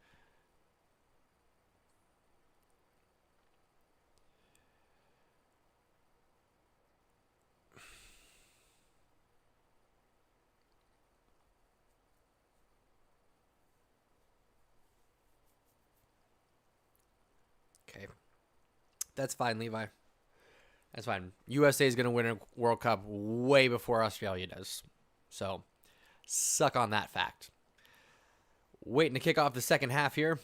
Speaker 1: Okay. That's fine, Levi. That's fine. USA is going to win a World Cup way before Australia does. So, suck on that fact. Waiting to kick off the second half here.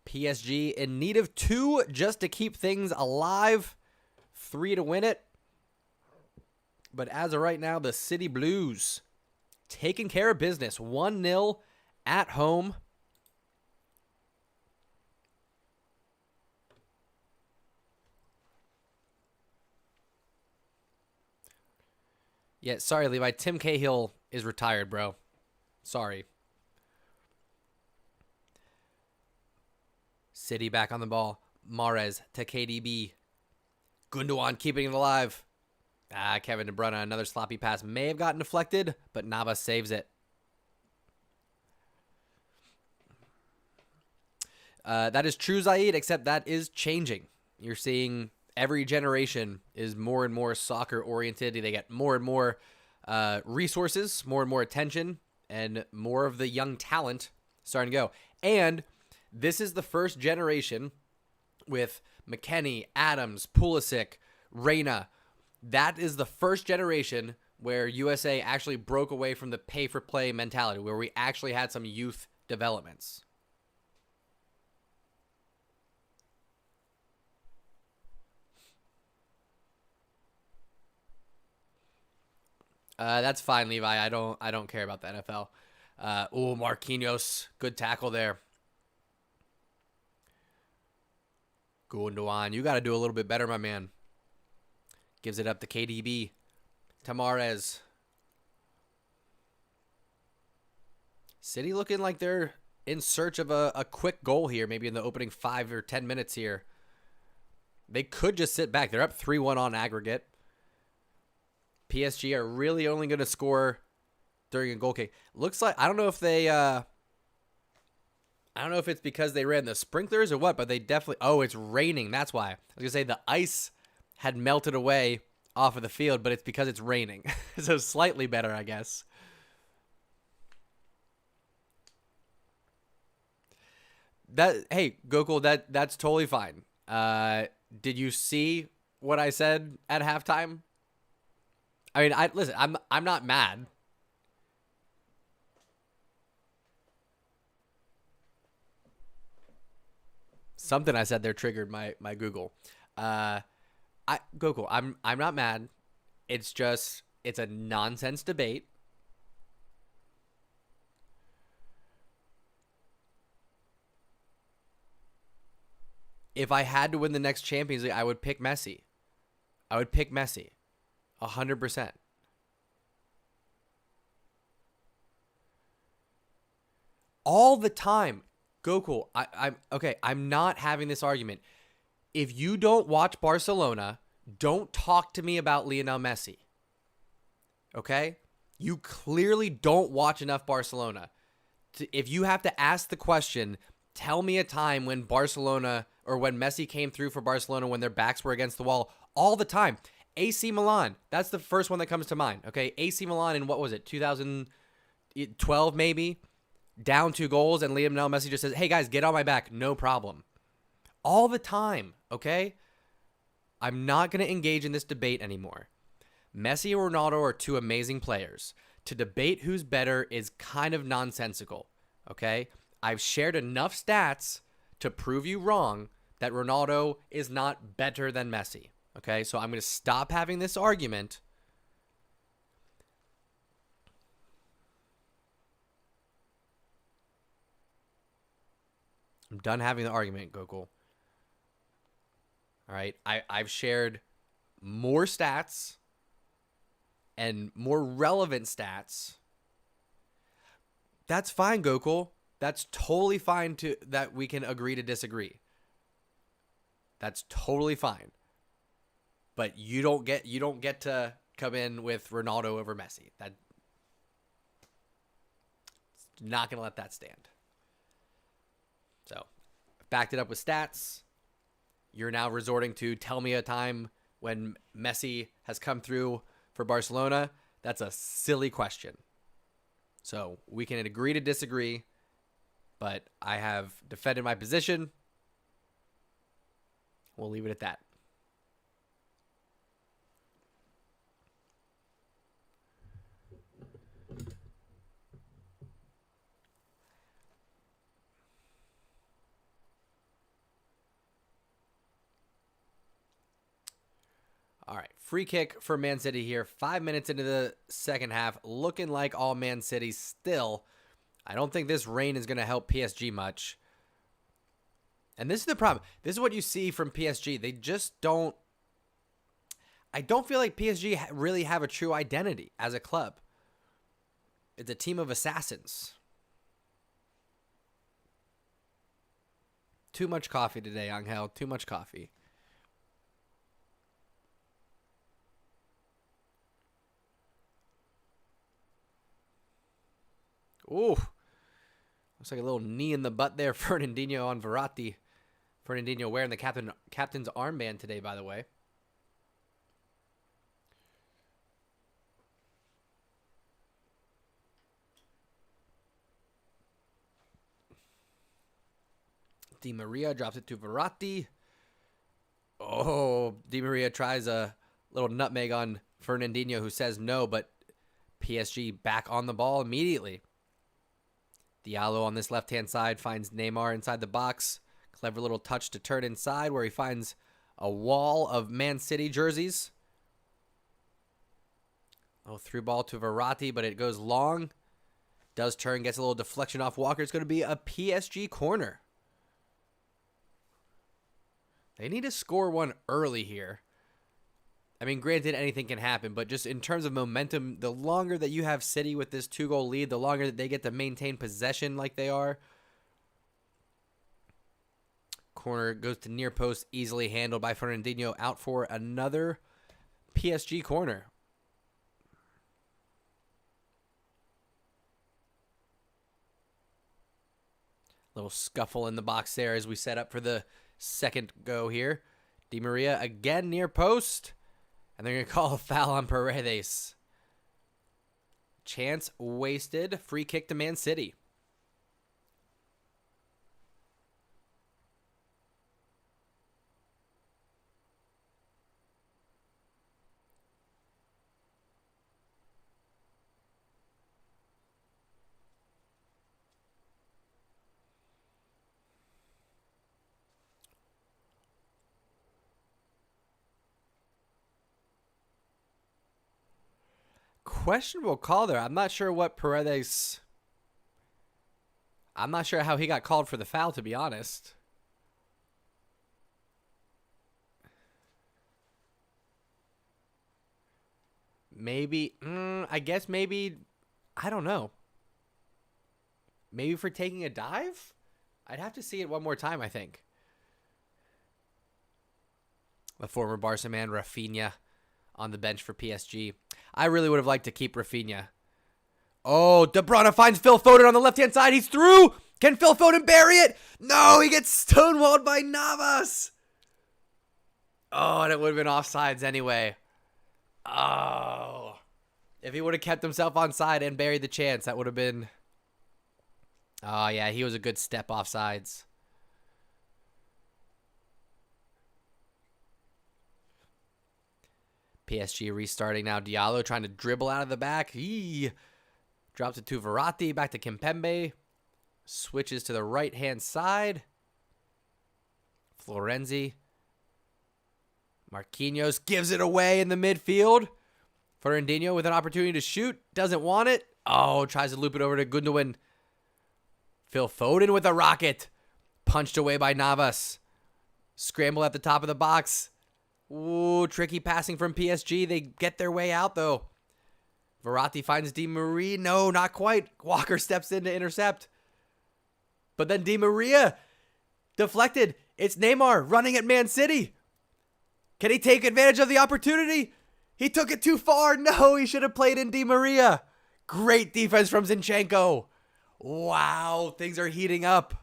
Speaker 1: PSG in need of 2 just to keep things alive. 3 to win it. But as of right now, the City Blues taking care of business. 1-0 at home. Yeah, sorry, Levi. Tim Cahill is retired, bro. Sorry. City back on the ball. Mahrez to KDB. Gundogan keeping it alive. Kevin De Bruyne, another sloppy pass. May have gotten deflected, but Navas saves it. That is true, Zaid, except that is changing. You're seeing every generation is more and more soccer-oriented. They get more and more resources, more and more attention, and more of the young talent starting to go. And this is the first generation with McKennie, Adams, Pulisic, Reyna. That is the first generation where USA actually broke away from the pay-for-play mentality, where we actually had some youth developments. That's fine, Levi. I don't care about the NFL. Marquinhos, good tackle there. Gundogan, you got to do a little bit better, my man. Gives it up to KDB. Tamares. City looking like they're in search of a quick goal here, maybe in the opening 5 or 10 minutes here. They could just sit back. They're up 3-1 on aggregate. PSG are really only going to score during a goal kick. Looks like, I don't know if they, I don't know if it's because they ran the sprinklers or what, but they definitely, oh, it's raining. That's why. I was going to say the ice had melted away off of the field, but it's because it's raining. So slightly better, I guess. Hey, Gokul, that's totally fine. Did you see what I said at halftime? I mean, listen, I'm not mad. Something I said there triggered my Google. Google. I'm not mad. It's a nonsense debate. If I had to win the next Champions League, I would pick Messi. 100%. All the time. Goku, I'm okay. I'm not having this argument. If you don't watch Barcelona, don't talk to me about Lionel Messi. Okay? You clearly don't watch enough Barcelona. If you have to ask the question, tell me a time when Barcelona or when Messi came through for Barcelona when their backs were against the wall. All the time. AC Milan. That's the first one that comes to mind. Okay? AC Milan in what was it? 2012 maybe? Down 2 goals, and Lionel Messi just says, hey, guys, get on my back. No problem. All the time, okay? I'm not going to engage in this debate anymore. Messi or Ronaldo are 2 amazing players. To debate who's better is kind of nonsensical, okay? I've shared enough stats to prove you wrong that Ronaldo is not better than Messi, okay? So I'm going to stop having this argument. I'm done having the argument, Goku. All right, I've shared more stats and more relevant stats. That's fine, Goku. That's totally fine that we can agree to disagree. That's totally fine. But you don't get to come in with Ronaldo over Messi. That's not going to let that stand. So, backed it up with stats. You're now resorting to tell me a time when Messi has come through for Barcelona. That's a silly question. So, we can agree to disagree, but I have defended my position. We'll leave it at that. All right, free kick for Man City here. 5 minutes into the second half, looking like all Man City still. I don't think this rain is going to help PSG much. And this is the problem. This is what you see from PSG. They just don't... I don't feel like PSG really have a true identity as a club. It's a team of assassins. Too much coffee today, Angel. Too much coffee. Ooh. Looks like a little knee in the butt there. Fernandinho on Verratti. Fernandinho wearing the captain's armband today, by the way. Di Maria drops it to Verratti. Oh, Di Maria tries a little nutmeg on Fernandinho, who says no, but PSG back on the ball immediately. Diallo on this left-hand side finds Neymar inside the box. Clever little touch to turn inside where he finds a wall of Man City jerseys. Oh, through ball to Verratti, but it goes long. Does turn, gets a little deflection off Walker. It's going to be a PSG corner. They need to score one early here. I mean, granted, anything can happen, but just in terms of momentum, the longer that you have City with this 2-goal lead, the longer that they get to maintain possession like they are. Corner goes to near post, easily handled by Fernandinho, out for another PSG corner. Little scuffle in the box there as we set up for the second go here. Di Maria again near post. And they're going to call a foul on Paredes. Chance wasted. Free kick to Man City. questionable call there. I'm not sure what Paredes... I'm not sure how he got called for the foul, to be honest. Maybe, I guess maybe, I don't know. Maybe for taking a dive? I'd have to see it one more time, I think. The former Barca man, Rafinha, on the bench for PSG. I really would have liked to keep Rafinha. Oh, De Bruyne finds Phil Foden on the left-hand side. He's through. Can Phil Foden bury it? No, he gets stonewalled by Navas. Oh, and it would have been offsides anyway. Oh. If he would have kept himself on side and buried the chance, that would have been... Oh, yeah, he was a good step offsides. PSG restarting now. Diallo trying to dribble out of the back. Drops it to Verratti. Back to Kimpembe. Switches to the right-hand side. Florenzi. Marquinhos gives it away in the midfield. Fernandinho with an opportunity to shoot. Doesn't want it. Oh, tries to loop it over to Gundogan. Phil Foden with a rocket. Punched away by Navas. Scramble at the top of the box. Ooh, tricky passing from PSG. They get their way out, though. Verratti finds Di Maria. No, not quite. Walker steps in to intercept. But then Di Maria deflected. It's Neymar running at Man City. Can he take advantage of the opportunity? He took it too far. No, he should have played in Di Maria. Great defense from Zinchenko. Wow, things are heating up.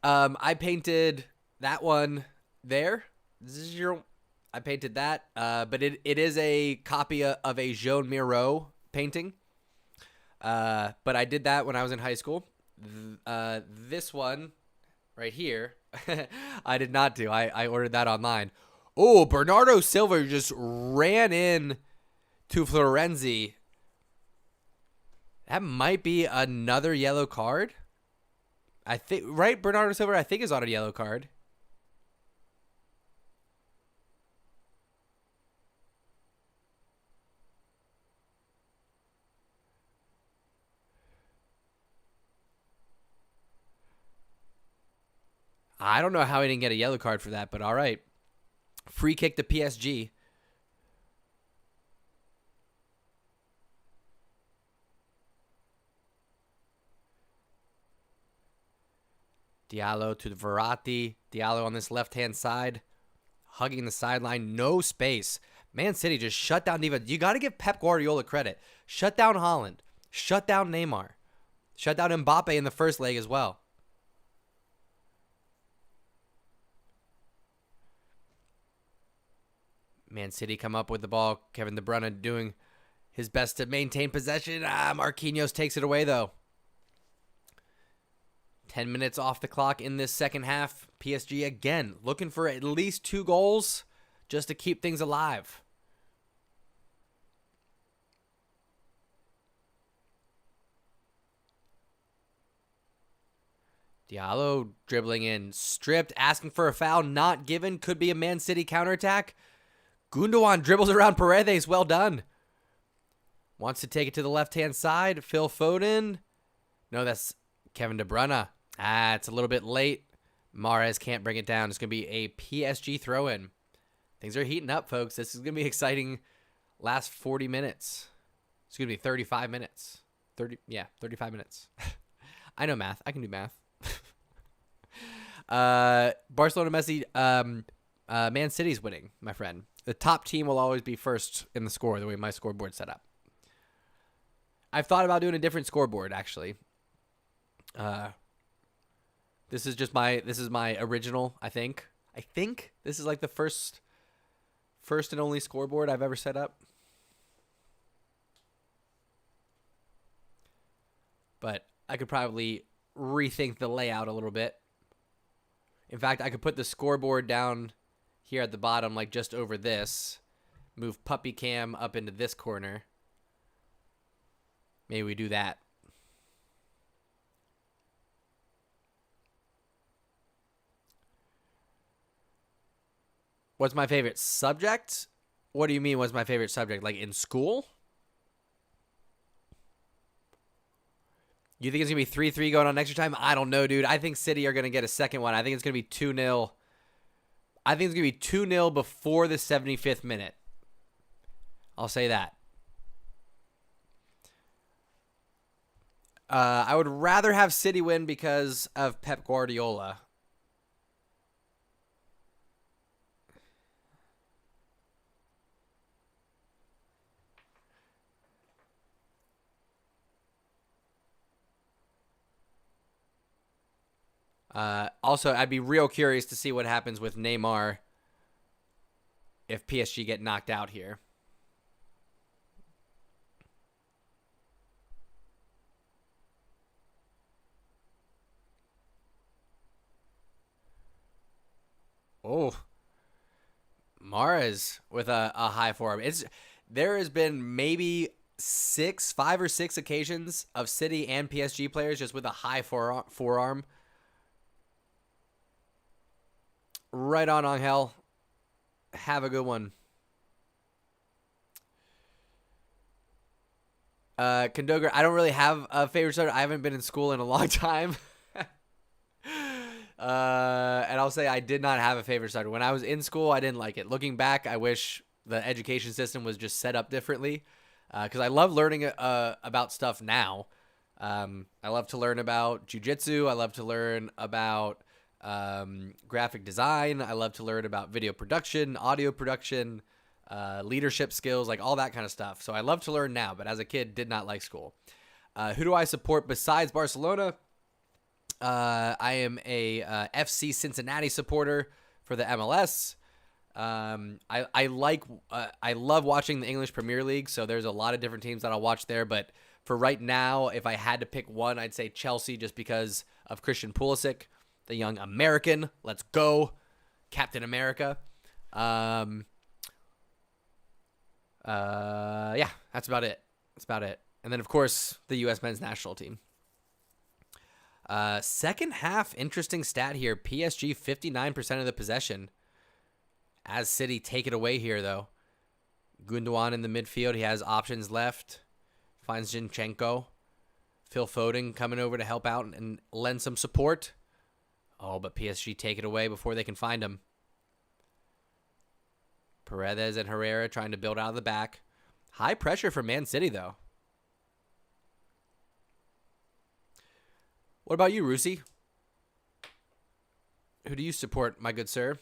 Speaker 1: I painted that one there. I painted that, but it is a copy of a Joan Miro painting. But I did that when I was in high school. This one right here, I did not do. I ordered that online. Oh, Bernardo Silva just ran in to Florenzi. That might be another yellow card. I think, right? Bernardo Silva, I think, is on a yellow card. I don't know how he didn't get a yellow card for that, but all right. Free kick to PSG. Diallo to the Verratti. Diallo on this left-hand side. Hugging the sideline. No space. Man City just shut down Diva. You got to give Pep Guardiola credit. Shut down Haaland. Shut down Neymar. Shut down Mbappe in the first leg as well. Man City come up with the ball. Kevin De Bruyne doing his best to maintain possession. Marquinhos takes it away, though. 10 minutes off the clock in this second half. PSG again looking for at least 2 goals just to keep things alive. Diallo dribbling in. Stripped. Asking for a foul. Not given. Could be a Man City counterattack. Gundogan dribbles around Paredes. Well done. Wants to take it to the left-hand side. Phil Foden. No, that's Kevin De Bruyne. It's a little bit late. Mahrez can't bring it down. It's going to be a PSG throw-in. Things are heating up, folks. This is going to be exciting last 40 minutes. It's going to be 35 minutes. 35 minutes. I know math. I can do math. Barcelona, Messi, Man City's winning, my friend. The top team will always be first in the score, the way my scoreboard's set up. I've thought about doing a different scoreboard, actually. This is my original, I think. I think this is like the first and only scoreboard I've ever set up. But I could probably rethink the layout a little bit. In fact, I could put the scoreboard down here at the bottom, like just over this. Move Puppy Cam up into this corner. Maybe we do that. What's my favorite subject? What do you mean, what's my favorite subject? Like in school? You think it's going to be 3-3 going on extra time? I don't know, dude. I think City are going to get a second one. I think it's going to be 2-0. I think it's going to be 2-0 before the 75th minute. I'll say that. I would rather have City win because of Pep Guardiola. Also, I'd be real curious to see what happens with Neymar if PSG get knocked out here. Oh, Mahrez with a high forearm. There has been maybe 5 or 6 occasions of City and PSG players just with a high forearm. Right on, Angel. Have a good one. Kondoga, I don't really have a favorite starter. I haven't been in school in a long time. And I'll say I did not have a favorite starter. When I was in school, I didn't like it. Looking back, I wish the education system was just set up differently. Because I love learning about stuff now. I love to learn about jiu-jitsu. I love to learn about graphic design. I love to learn about video production, audio production, leadership skills, like all that kind of stuff. So I love to learn now, but as a kid, did not like school. Who do I support besides Barcelona? I am a FC Cincinnati supporter for the MLS. I love watching the English Premier League, so there's a lot of different teams that I'll watch there. But for right now, if I had to pick one, I'd say Chelsea, just because of Christian Pulisic, the young American. Let's go, Captain America. Yeah, that's about it. And then, of course, the U.S. men's national team. Second half, interesting stat here. PSG 59% of the possession. As City take it away here, though. Gundogan in the midfield. He has options left. Finds Zinchenko. Phil Foden coming over to help out and lend some support. Oh, but PSG take it away before they can find him. Paredes and Herrera trying to build out of the back. High pressure for Man City, though. What about you, Rusi? Who do you support, my good sir?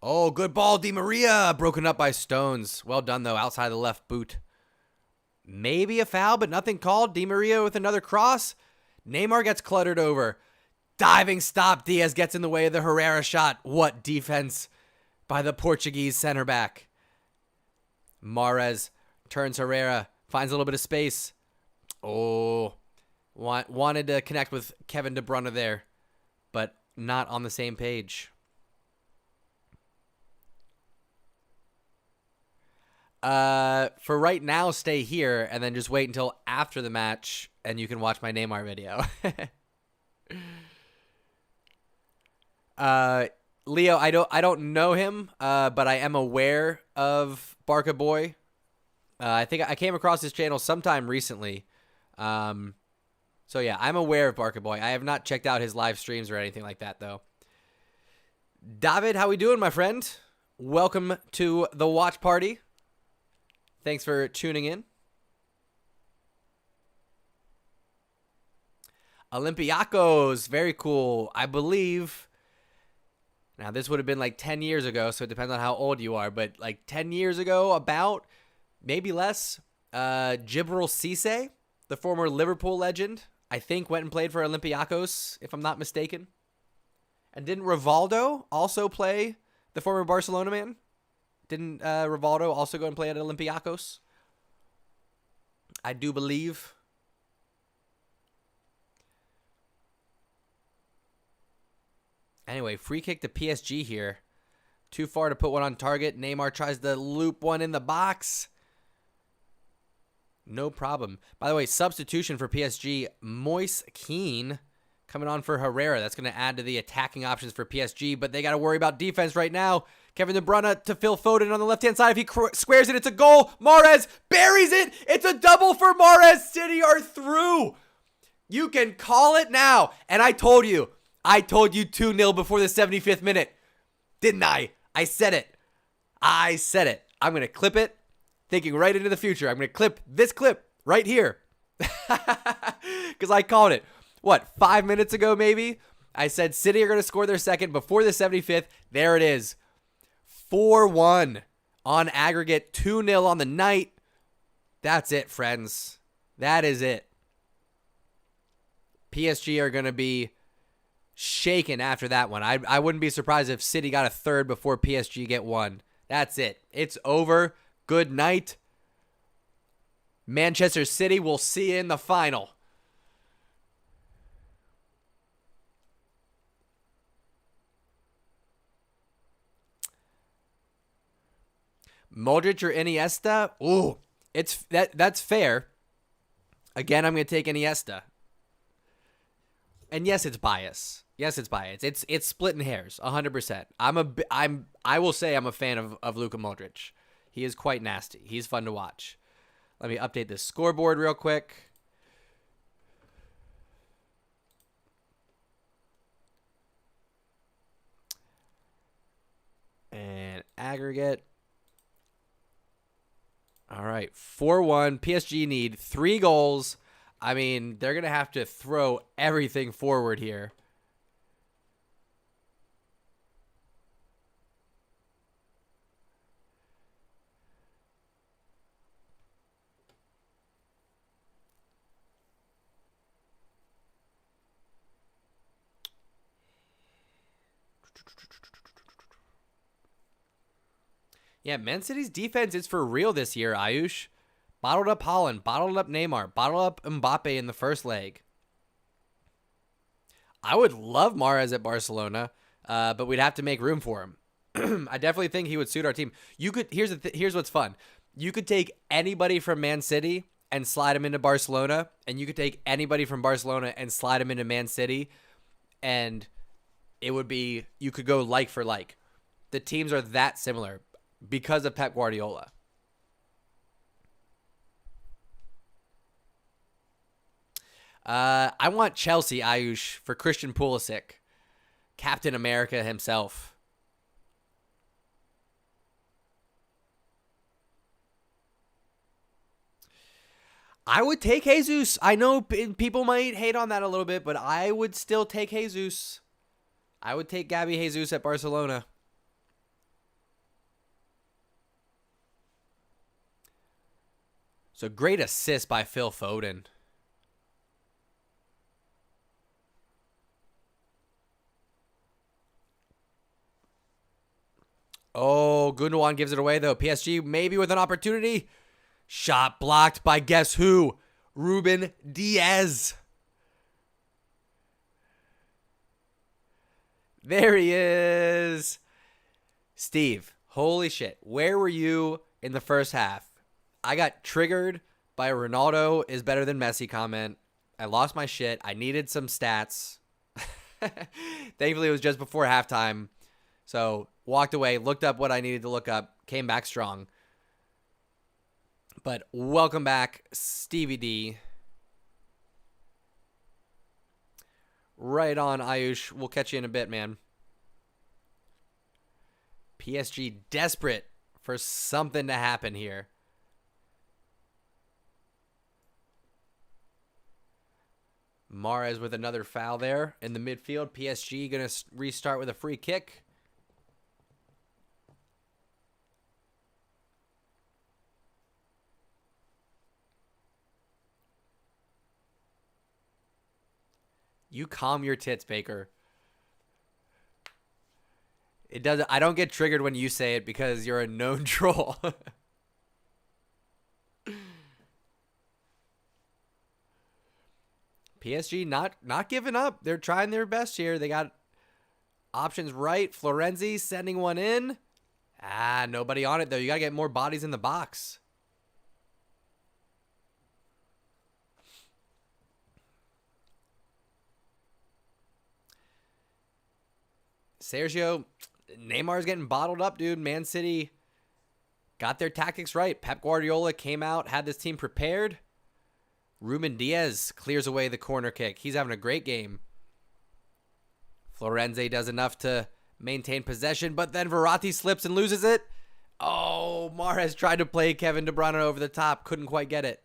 Speaker 1: Oh, good ball, Di Maria. Broken up by Stones. Well done, though, outside the left boot. Maybe a foul, but nothing called. Di Maria with another cross. Neymar gets cluttered over. Diving stop. Diaz gets in the way of the Herrera shot. What defense by the Portuguese center back. Mahrez turns Herrera. Finds a little bit of space. Oh, wanted to connect with Kevin De Bruyne there, but not on the same page. For right now, stay here and then just wait until after the match and you can watch my Neymar video. Leo, I don't know him, but I am aware of Barca Boy. I think I came across his channel sometime recently. So yeah, I'm aware of Barca Boy. I have not checked out his live streams or anything like that, though. David, how we doing, my friend? Welcome to the watch party. Thanks for tuning in. Olympiacos, very cool. I believe, now this would have been like 10 years ago, so it depends on how old you are, but like 10 years ago, about, maybe less, Djibril Cissé, the former Liverpool legend, I think went and played for Olympiacos, if I'm not mistaken. And didn't Rivaldo also play, the former Barcelona man? Didn't Rivaldo also go and play at Olympiacos? I do believe. Anyway, free kick to PSG here. Too far to put one on target. Neymar tries to loop one in the box. No problem. By the way, substitution for PSG, Moise Kean coming on for Herrera. That's going to add to the attacking options for PSG, but they got to worry about defense right now. Kevin De Bruyne to Phil Foden on the left-hand side. If he squares it, it's a goal. Mahrez buries it. It's a double for Mahrez. City are through. You can call it now. And I told you 2-0 before the 75th minute. Didn't I? I said it. I'm going to clip it, thinking right into the future. I'm going to clip this clip right here. Because I called it. What, 5 minutes ago maybe? I said City are going to score their second before the 75th. There it is. 4-1 on aggregate, 2-0 on the night. That's it, friends. That is it. PSG are going to be shaken after that one. I wouldn't be surprised if City got a third before PSG get one. That's it. It's over. Good night. Manchester City, we'll see you in the final. Modric or Iniesta? Ooh, that's fair. Again, I'm going to take Iniesta. And yes, it's bias. It's splitting hairs, 100%. I will say I'm a fan of Luka Modric. He is quite nasty. He's fun to watch. Let me update this scoreboard real quick. And aggregate. All right, 4-1. PSG need 3 goals. I mean, they're going to have to throw everything forward here. Yeah, Man City's defense is for real this year, Ayush. Bottled up Haaland, bottled up Neymar, bottled up Mbappe in the first leg. I would love Mahrez at Barcelona, but we'd have to make room for him. I definitely think he would suit our team. You could here's what's fun. You could take anybody from Man City and slide him into Barcelona, and you could take anybody from Barcelona and slide him into Man City, and it would be, you could go like for like. The teams are that similar because of Pep Guardiola. I want Chelsea, Ayush, for Christian Pulisic. Captain America himself. I would take Jesus. I know people might hate on that a little bit, but I would still take Jesus. I would take Gabby Jesus at Barcelona. So great assist by Phil Foden. Oh, Gundogan gives it away, though. PSG maybe with an opportunity. Shot blocked by guess who? Ruben Diaz. There he is. Steve, holy shit. Where were you in the first half? I got triggered by a Ronaldo is better than Messi comment. I lost my shit. I needed some stats. Thankfully, it was just before halftime. So, walked away, looked up what I needed to look up, came back strong. But welcome back, Stevie D. Right on, Ayush. We'll catch you in a bit, man. PSG desperate for something to happen here. Mahrez with another foul there in the midfield. PSG going to restart with a free kick. You calm your tits, Baker. It does. I don't get triggered when you say it because you're a known troll. PSG not giving up. They're trying their best here. They got options right. Florenzi sending one in. Nobody on it, though. You got to get more bodies in the box. Sergio, Neymar's getting bottled up, dude. Man City got their tactics right. Pep Guardiola came out, had this team prepared. Ruben Diaz clears away the corner kick. He's having a great game. Florenzi does enough to maintain possession, but then Verratti slips and loses it. Oh, Mahrez tried to play Kevin De Bruyne over the top. Couldn't quite get it.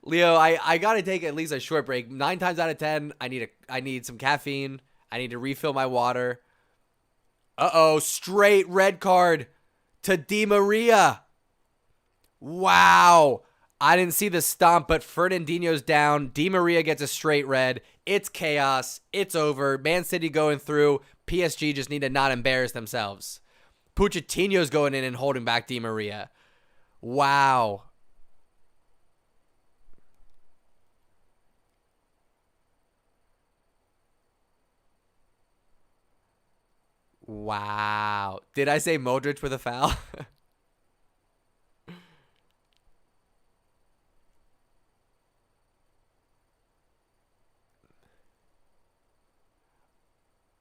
Speaker 1: Leo, I gotta take at least a short break. 9 times out of 10, I need some caffeine. I need to refill my water. Uh-oh, straight red card to Di Maria. Wow. I didn't see the stomp, but Fernandinho's down. Di Maria gets a straight red. It's chaos. It's over. Man City going through. PSG just need to not embarrass themselves. Pochettino's going in and holding back Di Maria. Wow. Wow. Did I say Modric with a foul?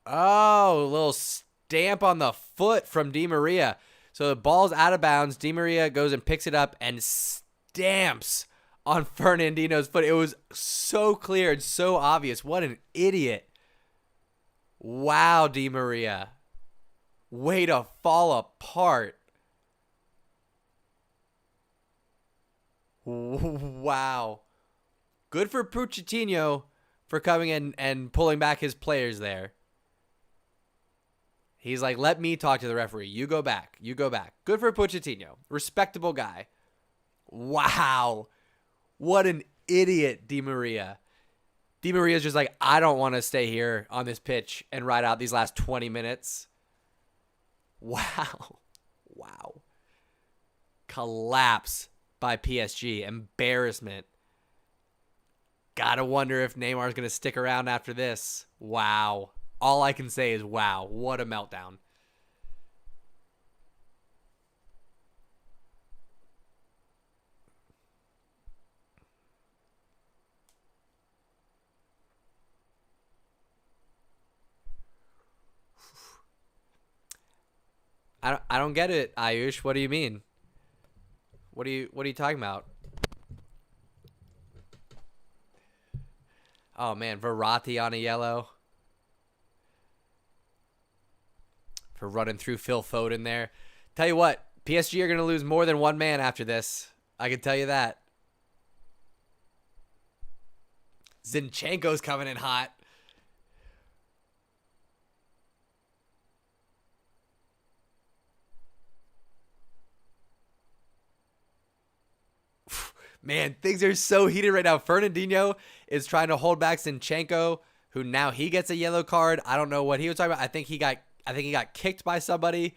Speaker 1: Oh, a little stamp on the foot from Di Maria. So the ball's out of bounds. Di Maria goes and picks it up and stamps on Fernandinho's foot. It was so clear and so obvious. What an idiot. Wow, Di Maria. Way to fall apart. Wow. Good for Pochettino for coming in and pulling back his players there. He's like, let me talk to the referee. You go back. You go back. Good for Pochettino. Respectable guy. Wow. What an idiot, Di Maria. Di Maria's just like, I don't want to stay here on this pitch and ride out these last 20 minutes. Wow. Wow. Collapse by PSG. Embarrassment. Gotta wonder if Neymar's going to stick around after this. Wow. All I can say is, wow, what a meltdown. I don't get it, Ayush. What do you mean? What are you talking about? Oh man, Verratti on a yellow. For running through Phil Foden there. Tell you what, PSG are going to lose more than one man after this. I can tell you that. Zinchenko's coming in hot. Man, things are so heated right now. Fernandinho is trying to hold back Zinchenko, who now he gets a yellow card. I don't know what he was talking about. I think he got kicked by somebody.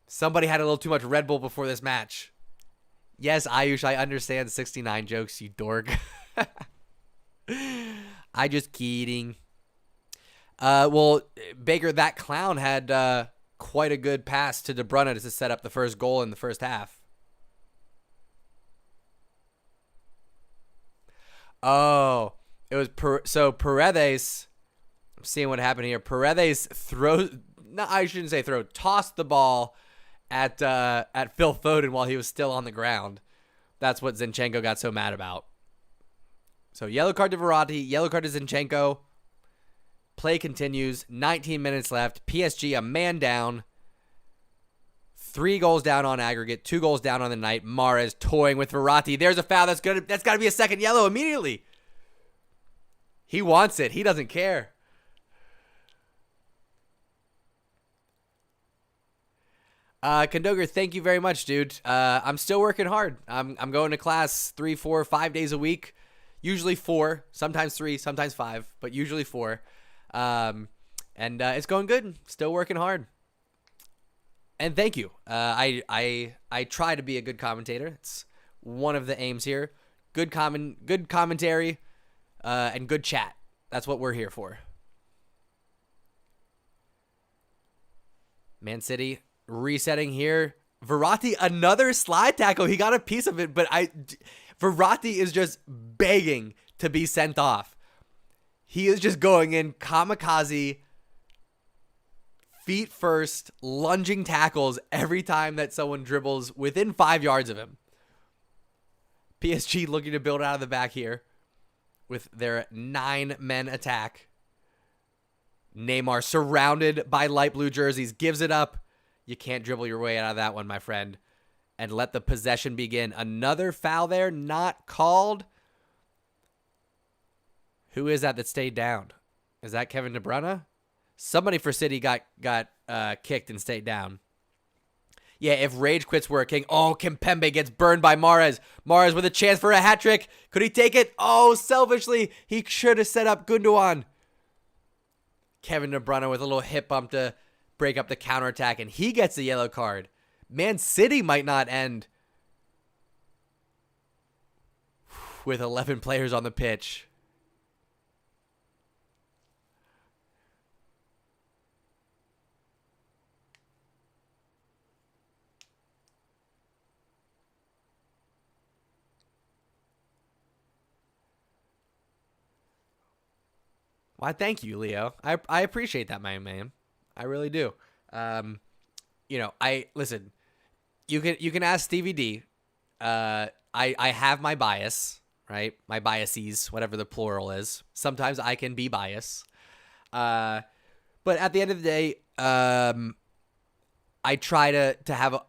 Speaker 1: Somebody had a little too much Red Bull before this match. Yes, Ayush, I understand 69 jokes, you dork. I just kidding. Well, Baker, that clown had quite a good pass to De Bruyne to set up the first goal in the first half. Oh, it was so Paredes. I'm seeing what happened here. Paredes I shouldn't say tossed the ball at Phil Foden while he was still on the ground. That's what Zinchenko got so mad about. So yellow card to Verratti, yellow card to Zinchenko. Play continues. 19 minutes left. PSG a man down. 3 goals down on aggregate. 2 goals down on the night. Mahrez toying with Verratti. There's a foul. That's got to be a second yellow immediately. He wants it. He doesn't care. Kondoger, thank you very much, dude. I'm still working hard. I'm going to class 3, 4, 5 days a week. Usually 4, sometimes 3, sometimes 5, but usually 4. And it's going good. Still working hard. And thank you. I try to be a good commentator. It's one of the aims here. Good commentary, and good chat. That's what we're here for. Man City resetting here. Verratti, another slide tackle. He got a piece of it, but Verratti is just begging to be sent off. He is just going in kamikaze, feet first, lunging tackles every time that someone dribbles within 5 yards of him. PSG looking to build out of the back here with their 9-men attack. Neymar surrounded by light blue jerseys, gives it up. You can't dribble your way out of that one, my friend. And let the possession begin. Another foul there, not called. Who is that stayed down? Is that Kevin De Bruyne? Somebody for City got kicked and stayed down. Yeah, if Rage quits working. Oh, Kimpembe gets burned by Mahrez. Mahrez with a chance for a hat trick. Could he take it? Oh, selfishly, he should have set up Gundogan. Kevin De Bruyne with a little hip bump to break up the counterattack, and he gets a yellow card. Man City might not end with 11 players on the pitch. Why, thank you, Leo. I appreciate that, my man. I really do. Listen. You can ask Stevie D. I have my bias, right? My biases, whatever the plural is. Sometimes I can be biased. But at the end of the day, I try to have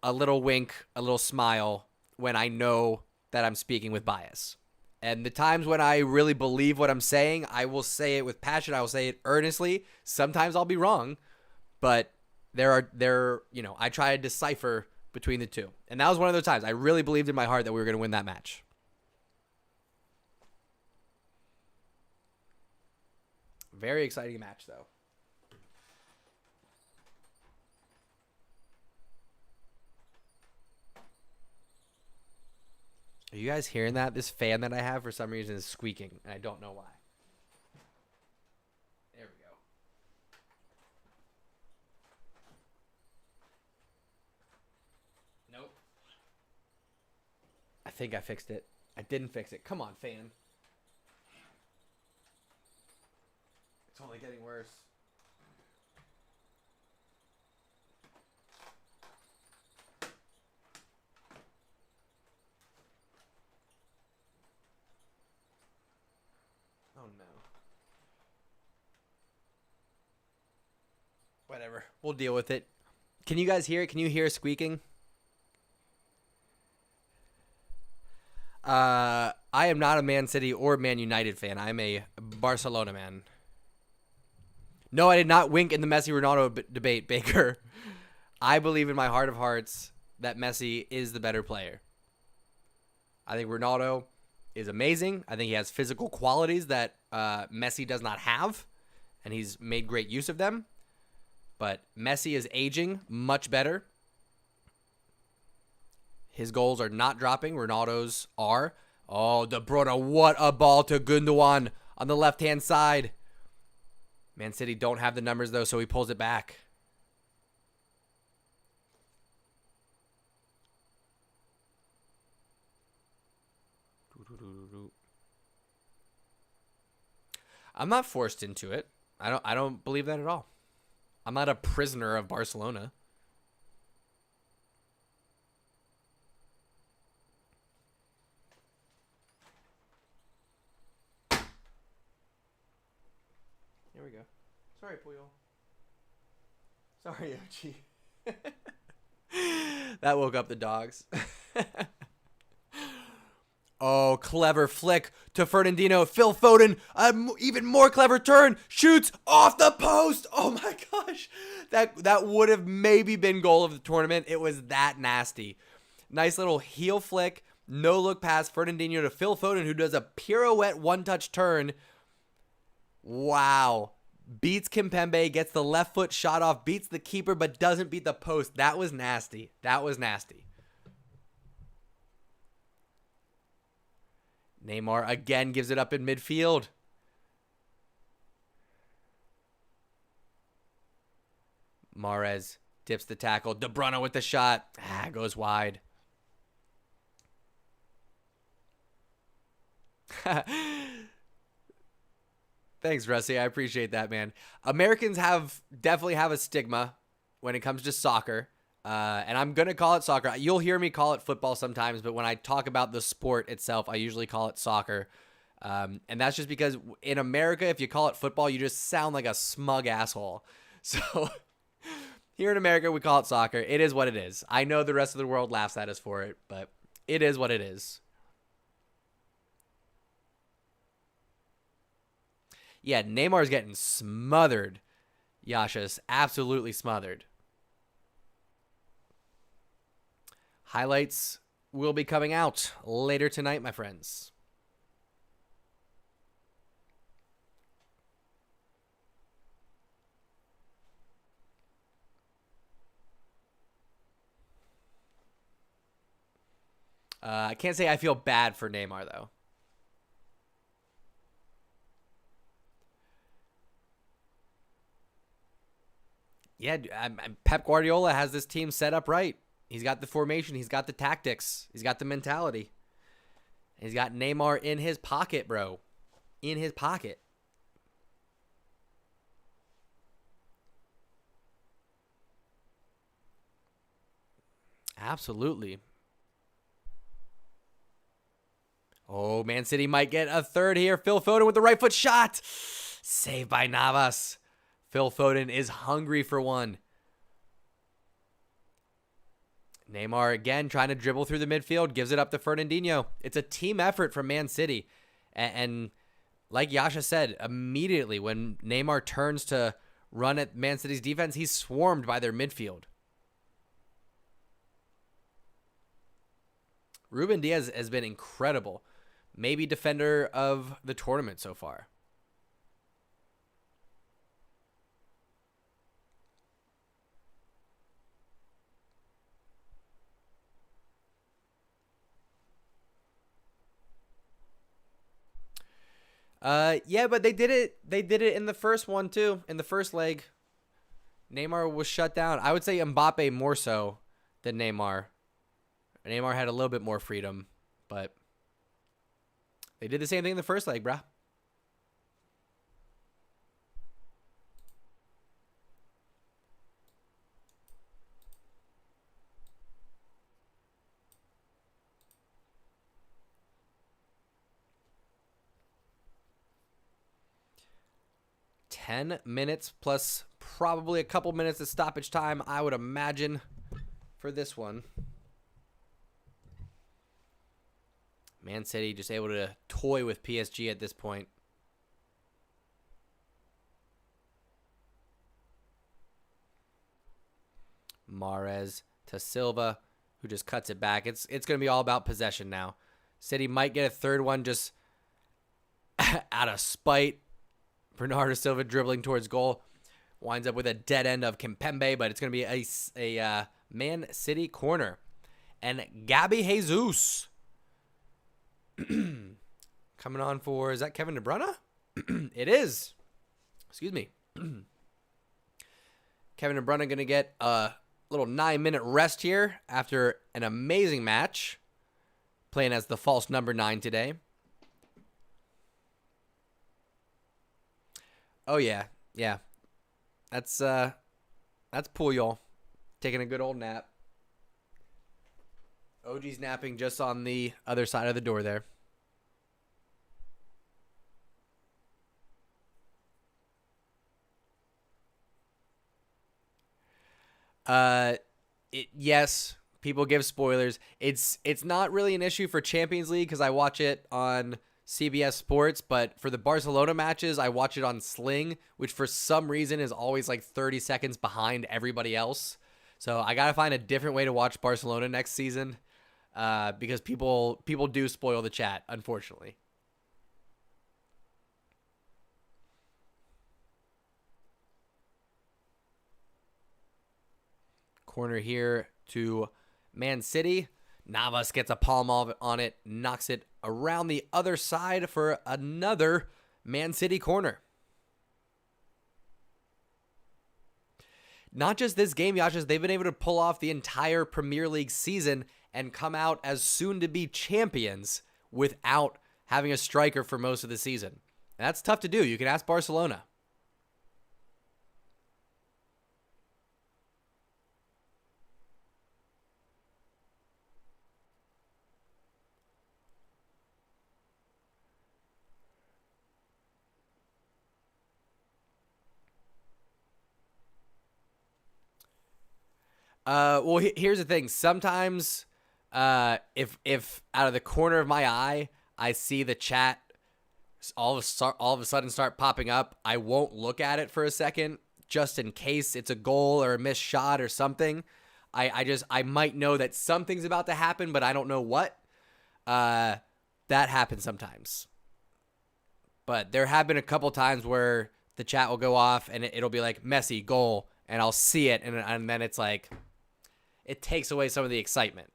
Speaker 1: a little wink, a little smile when I know that I'm speaking with bias. And the times when I really believe what I'm saying, I will say it with passion. I will say it earnestly. Sometimes I'll be wrong, but I try to decipher between the two. And that was one of those times. I really believed in my heart that we were going to win that match. Very exciting match, though. Are you guys hearing that? This fan that I have for some reason is squeaking, and I don't know why. There we go. Nope. I think I fixed it. I didn't fix it. Come on, fan. It's only getting worse. Oh, no. Whatever. We'll deal with it. Can you guys hear it? Can you hear squeaking? I am not a Man City or Man United fan. I'm a Barcelona man. No, I did not wink in the Messi-Ronaldo debate, Baker. I believe in my heart of hearts that Messi is the better player. I think Ronaldo is amazing. I think he has physical qualities that Messi does not have, and he's made great use of them. But Messi is aging much better. His goals are not dropping. Ronaldo's are. Oh, De Bruyne, what a ball to Gundogan on the left-hand side. Man City don't have the numbers, though, so he pulls it back. I'm not forced into it. I don't believe that at all. I'm not a prisoner of Barcelona. Here we go. Sorry, Puyol. Sorry, Ochi. That woke up the dogs. Oh, clever flick to Fernandinho. Phil Foden, even more clever turn. Shoots off the post. Oh, my gosh. That would have maybe been goal of the tournament. It was that nasty. Nice little heel flick. No look pass. Fernandinho to Phil Foden, who does a pirouette one-touch turn. Wow. Beats Kimpembe, gets the left foot shot off, beats the keeper, but doesn't beat the post. That was nasty. That was nasty. Neymar again gives it up in midfield. Mahrez Dips the tackle. De Bruyne with the shot. Goes wide. Thanks, Rusty. I appreciate that, man. Americans definitely have a stigma when it comes to soccer. And I'm going to call it soccer. You'll hear me call it football sometimes, but when I talk about the sport itself, I usually call it soccer. And that's just because in America, if you call it football, you just sound like a smug asshole. So here in America, we call it soccer. It is what it is. I know the rest of the world laughs at us for it, but it is what it is. Yeah, Neymar's getting smothered. Yasha's absolutely smothered. Highlights will be coming out later tonight, my friends. I can't say I feel bad for Neymar, though. Yeah, Pep Guardiola has this team set up right. He's got the formation. He's got the tactics. He's got the mentality. He's got Neymar in his pocket, bro. In his pocket. Absolutely. Oh, Man City might get a third here. Phil Foden with the right foot shot. Saved by Navas. Phil Foden is hungry for one. Neymar again trying to dribble through the midfield. Gives it up to Fernandinho. It's a team effort from Man City. And like Yasha said, immediately when Neymar turns to run at Man City's defense, he's swarmed by their midfield. Ruben Diaz has been incredible. Maybe defender of the tournament so far. Yeah, but they did it. They did it in the first one too. In the first leg, Neymar was shut down. I would say Mbappe more so than Neymar. Neymar had a little bit more freedom, but they did the same thing in the first leg, bruh. $10 minutes plus probably a couple minutes of stoppage time, I would imagine, for this one. Man City just able to toy with PSG at this point. Mahrez to Silva, who just cuts it back. It's going to be all about possession now. City might get a third one just out of spite. Bernardo Silva dribbling towards goal. Winds up with a dead end of Kimpembe, but it's going to be a Man City corner. And Gabby Jesus coming on for, is that Kevin De Bruyne? It is. Excuse me. Kevin De Bruyne going to get a little 9-minute rest here after an amazing match. Playing as the false number 9 today. Oh, yeah. Yeah. That's Puyol taking a good old nap. OG's napping just on the other side of the door there. Yes, people give spoilers. It's not really an issue for Champions League because I watch it on CBS Sports, but for the Barcelona matches, I watch it on Sling, which for some reason is always like 30 seconds behind everybody else. So I got to find a different way to watch Barcelona next season because people do spoil the chat, unfortunately. Corner here to Man City. Navas gets a palm on it, knocks it around the other side for another Man City corner. not just this game, Yashas, they've been able to pull off the entire Premier League season and come out as soon-to-be champions without having a striker for most of the season. And that's tough to do. You can ask Barcelona. Well, here's the thing. Sometimes, if out of the corner of my eye, I see the chat all of a sudden start popping up, I won't look at it for a second, just in case it's a goal or a missed shot or something. I might know that something's about to happen, but I don't know what. That happens sometimes. But there have been a couple times where the chat will go off and it'll be like Messi goal, and I'll see it, and then it's like, it takes away some of the excitement.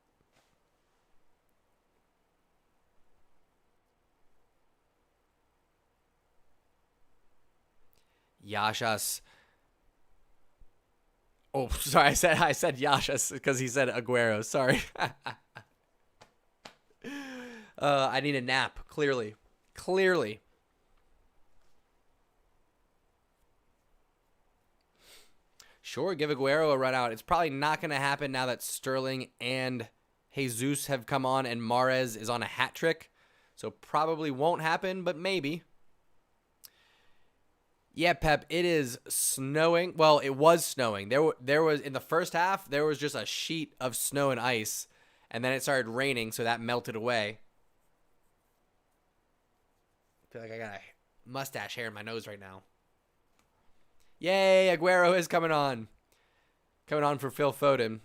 Speaker 1: Yashas. Oh, sorry, I said Yashas because he said Aguero. Sorry. I need a nap, clearly. Sure, give Aguero a run out. It's probably not going to happen now that Sterling and Jesus have come on and Mahrez is on a hat trick. So probably won't happen, but maybe. Yeah, Pep, it is snowing. Well, it was snowing. There was, in the first half, there was just a sheet of snow and ice, and then it started raining, so that melted away. I feel like I got a mustache hair in my nose right now. Yay, Aguero is coming on. Coming on for Phil Foden.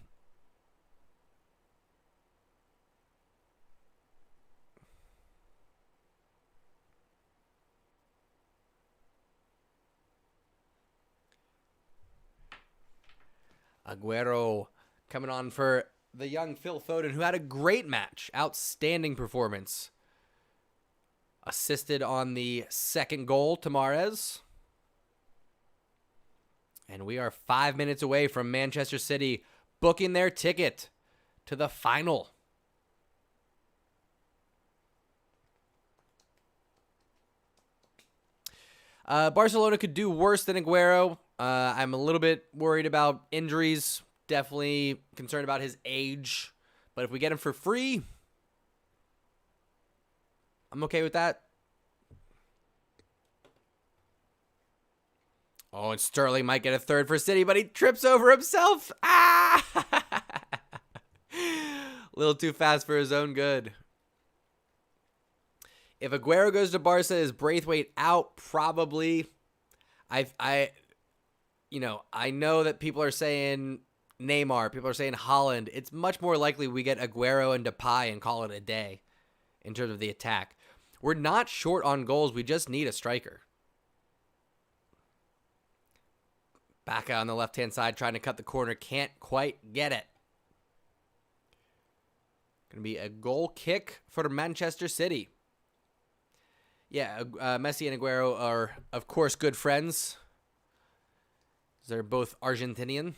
Speaker 1: Aguero coming on for the young Phil Foden, who had a great match. Outstanding performance. Assisted on the second goal to Mahrez. And we are 5 minutes away from Manchester City booking their ticket to the final. Barcelona could do worse than Aguero. I'm a little bit worried about injuries. Definitely concerned about his age. But if we get him for free, I'm okay with that. Oh, and Sterling might get a third for City, but he trips over himself. Ah! A little too fast for his own good. If Aguero goes to Barca, is Braithwaite out? Probably. I know that people are saying Neymar. People are saying Haaland. It's much more likely we get Aguero and Depay and call it a day in terms of the attack. We're not short on goals. We just need a striker. Back on the left-hand side, trying to cut the corner. Can't quite get it. Going to be a goal kick for Manchester City. Yeah, Messi and Aguero are, of course, good friends. They're both Argentinian.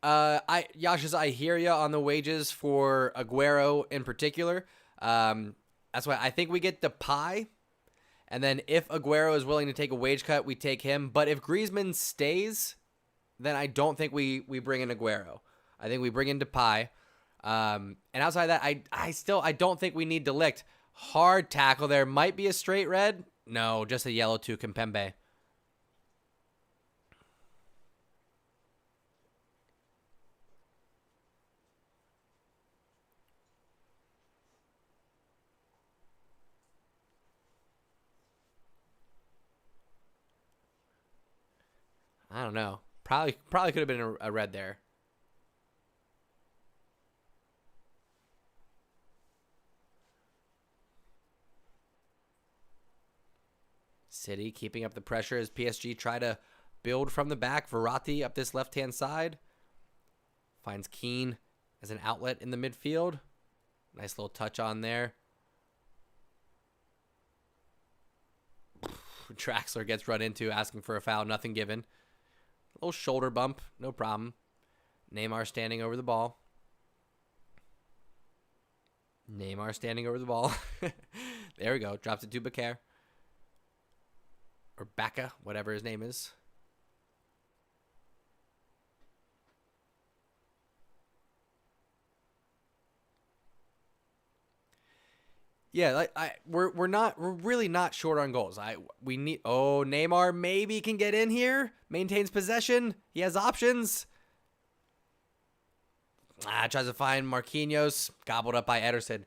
Speaker 1: Yashas, I hear you on the wages for Aguero in particular. That's why I think we get Depay. And then if Aguero is willing to take a wage cut, we take him. But if Griezmann stays, then I don't think we bring in Aguero. I think we bring in Depay. And outside of that, I don't think we need De Ligt. Hard tackle there. Might be a straight red. No, just a yellow to Kimpembe. I don't know. Probably could have been a red there. City keeping up the pressure as PSG try to build from the back. Verratti up this left-hand side. Finds Keane as an outlet in the midfield. Nice little touch on there. Draxler gets run into asking for a foul, nothing given. A little shoulder bump, no problem. Neymar standing over the ball. Neymar standing over the ball. There we go. Drops it to Bakar. Or Baka, whatever his name is. Yeah, we're really not short on goals. We need Neymar maybe can get in here, maintains possession. He has options. Tries to find Marquinhos, gobbled up by Ederson.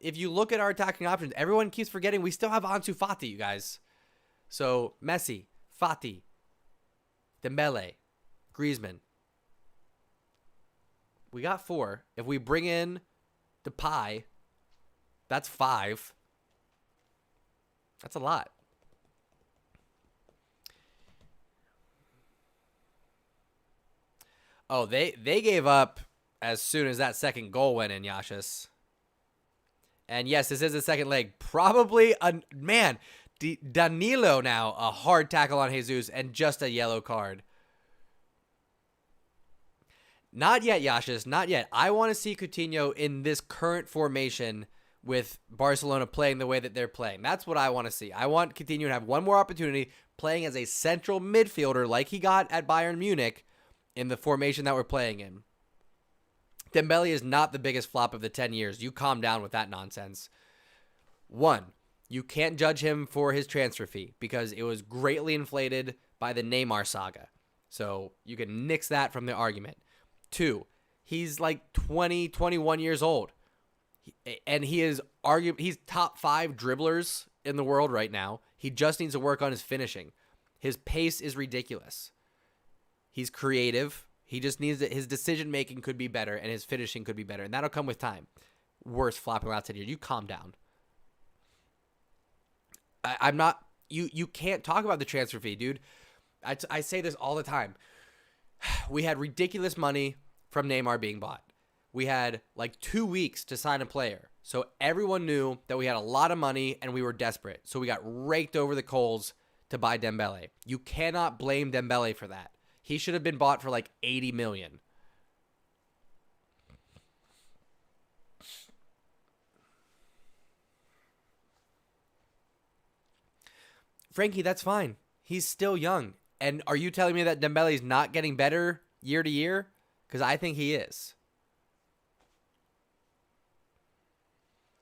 Speaker 1: If you look at our attacking options, everyone keeps forgetting we still have Ansu Fati, you guys. So Messi, Fati, Dembele, Griezmann. We got 4. If we bring in Depay, that's 5. That's a lot. Oh, they gave up as soon as that second goal went in, Yashis. And yes, this is the second leg. Probably Danilo now, a hard tackle on Jesus and just a yellow card. Not yet, Yashis, not yet. I want to see Coutinho in this current formation with Barcelona playing the way that they're playing. That's what I want to see. I want Coutinho to have one more opportunity playing as a central midfielder like he got at Bayern Munich in the formation that we're playing in. Dembele is not the biggest flop of the 10 years. You calm down with that nonsense. 1, you can't judge him for his transfer fee because it was greatly inflated by the Neymar saga. So you can nix that from the argument. 2, he's like 20, 21 years old. And he is he's top 5 dribblers in the world right now. He just needs to work on his finishing. His pace is ridiculous. He's creative. He just needs that his decision making could be better and his finishing could be better. And that'll come with time. Worst flopping around 10 years. You calm down. I'm not you can't talk about the transfer fee, dude. I say this all the time. We had ridiculous money from Neymar being bought. We had like 2 weeks to sign a player. So everyone knew that we had a lot of money and we were desperate. So we got raked over the coals to buy Dembele. You cannot blame Dembele for that. He should have been bought for like 80 million. Frankie, that's fine. He's still young. And are you telling me that Dembele's not getting better year to year? Because I think he is.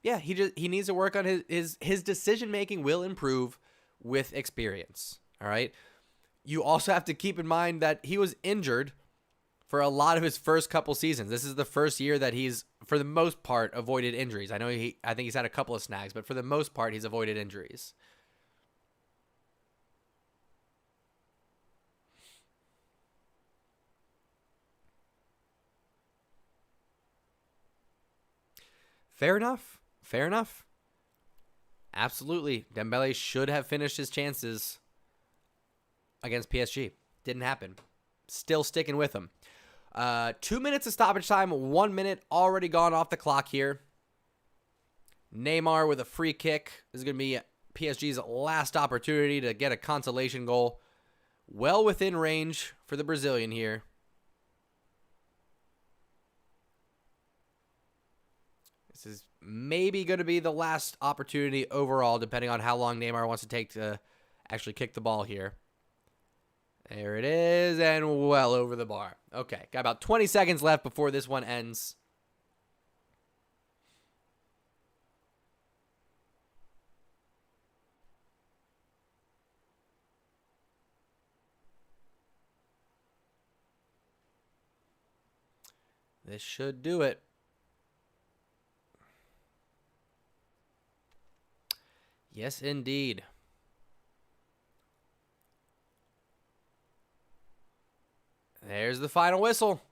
Speaker 1: Yeah, he needs to work on his decision making will improve with experience. All right. You also have to keep in mind that he was injured for a lot of his first couple seasons. This is the first year that he's, for the most part, avoided injuries. I think he's had a couple of snags, but for the most part, he's avoided injuries. Fair enough. Fair enough. Absolutely. Dembele should have finished his chances against PSG. Didn't happen. Still sticking with him. 2 minutes of stoppage time. 1 minute already gone off the clock here. Neymar with a free kick. This is going to be PSG's last opportunity to get a consolation goal. Well within range for the Brazilian here. This is maybe going to be the last opportunity overall, depending on how long Neymar wants to take to actually kick the ball here. There it is, and well over the bar. Okay, got about 20 seconds left before this one ends. This should do it. Yes, indeed. There's the final whistle.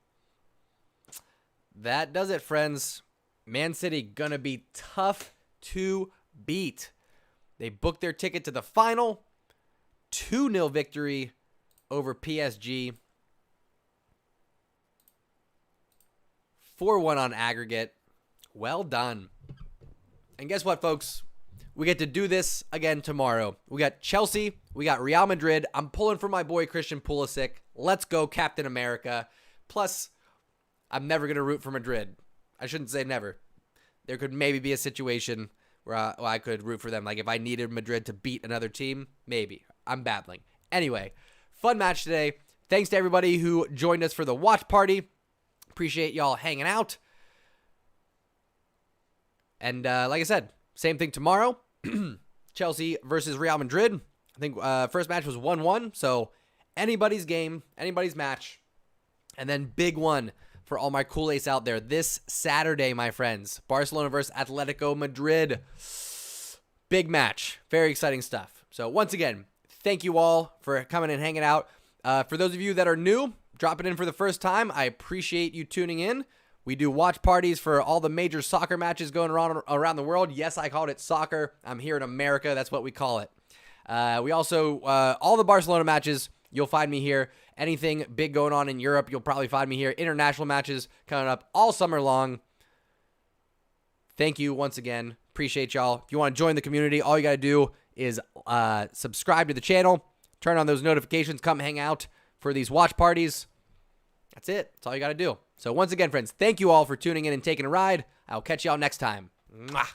Speaker 1: That does it, friends. Man City gonna be tough to beat. They booked their ticket to the final. 2-0 victory over PSG. 4-1 on aggregate. Well done. And guess what, folks? we get to do this again tomorrow. We got Chelsea. We got Real Madrid. I'm pulling for my boy Christian Pulisic. Let's go, Captain America. Plus, I'm never going to root for Madrid. I shouldn't say never. There could maybe be a situation where I could root for them. Like if I needed Madrid to beat another team, maybe. I'm battling. Anyway, fun match today. Thanks to everybody who joined us for the watch party. Appreciate y'all hanging out. And like I said, same thing tomorrow. Chelsea versus Real Madrid. I think first match was 1-1. So anybody's game, anybody's match. And then big one for all my cool ace out there. This Saturday, my friends. Barcelona versus Atletico Madrid. Big match. Very exciting stuff. So once again, thank you all for coming and hanging out. For those of you that are new, dropping in for the first time, I appreciate you tuning in. We do watch parties for all the major soccer matches going around the world. Yes, I called it soccer. I'm here in America. That's what we call it. We also, all the Barcelona matches, you'll find me here. Anything big going on in Europe, you'll probably find me here. International matches coming up all summer long. Thank you once again. Appreciate y'all. If you want to join the community, all you got to do is subscribe to the channel. Turn on those notifications. Come hang out for these watch parties. That's it. That's all you got to do. So once again, friends, thank you all for tuning in and taking a ride. I'll catch y'all next time. Mwah.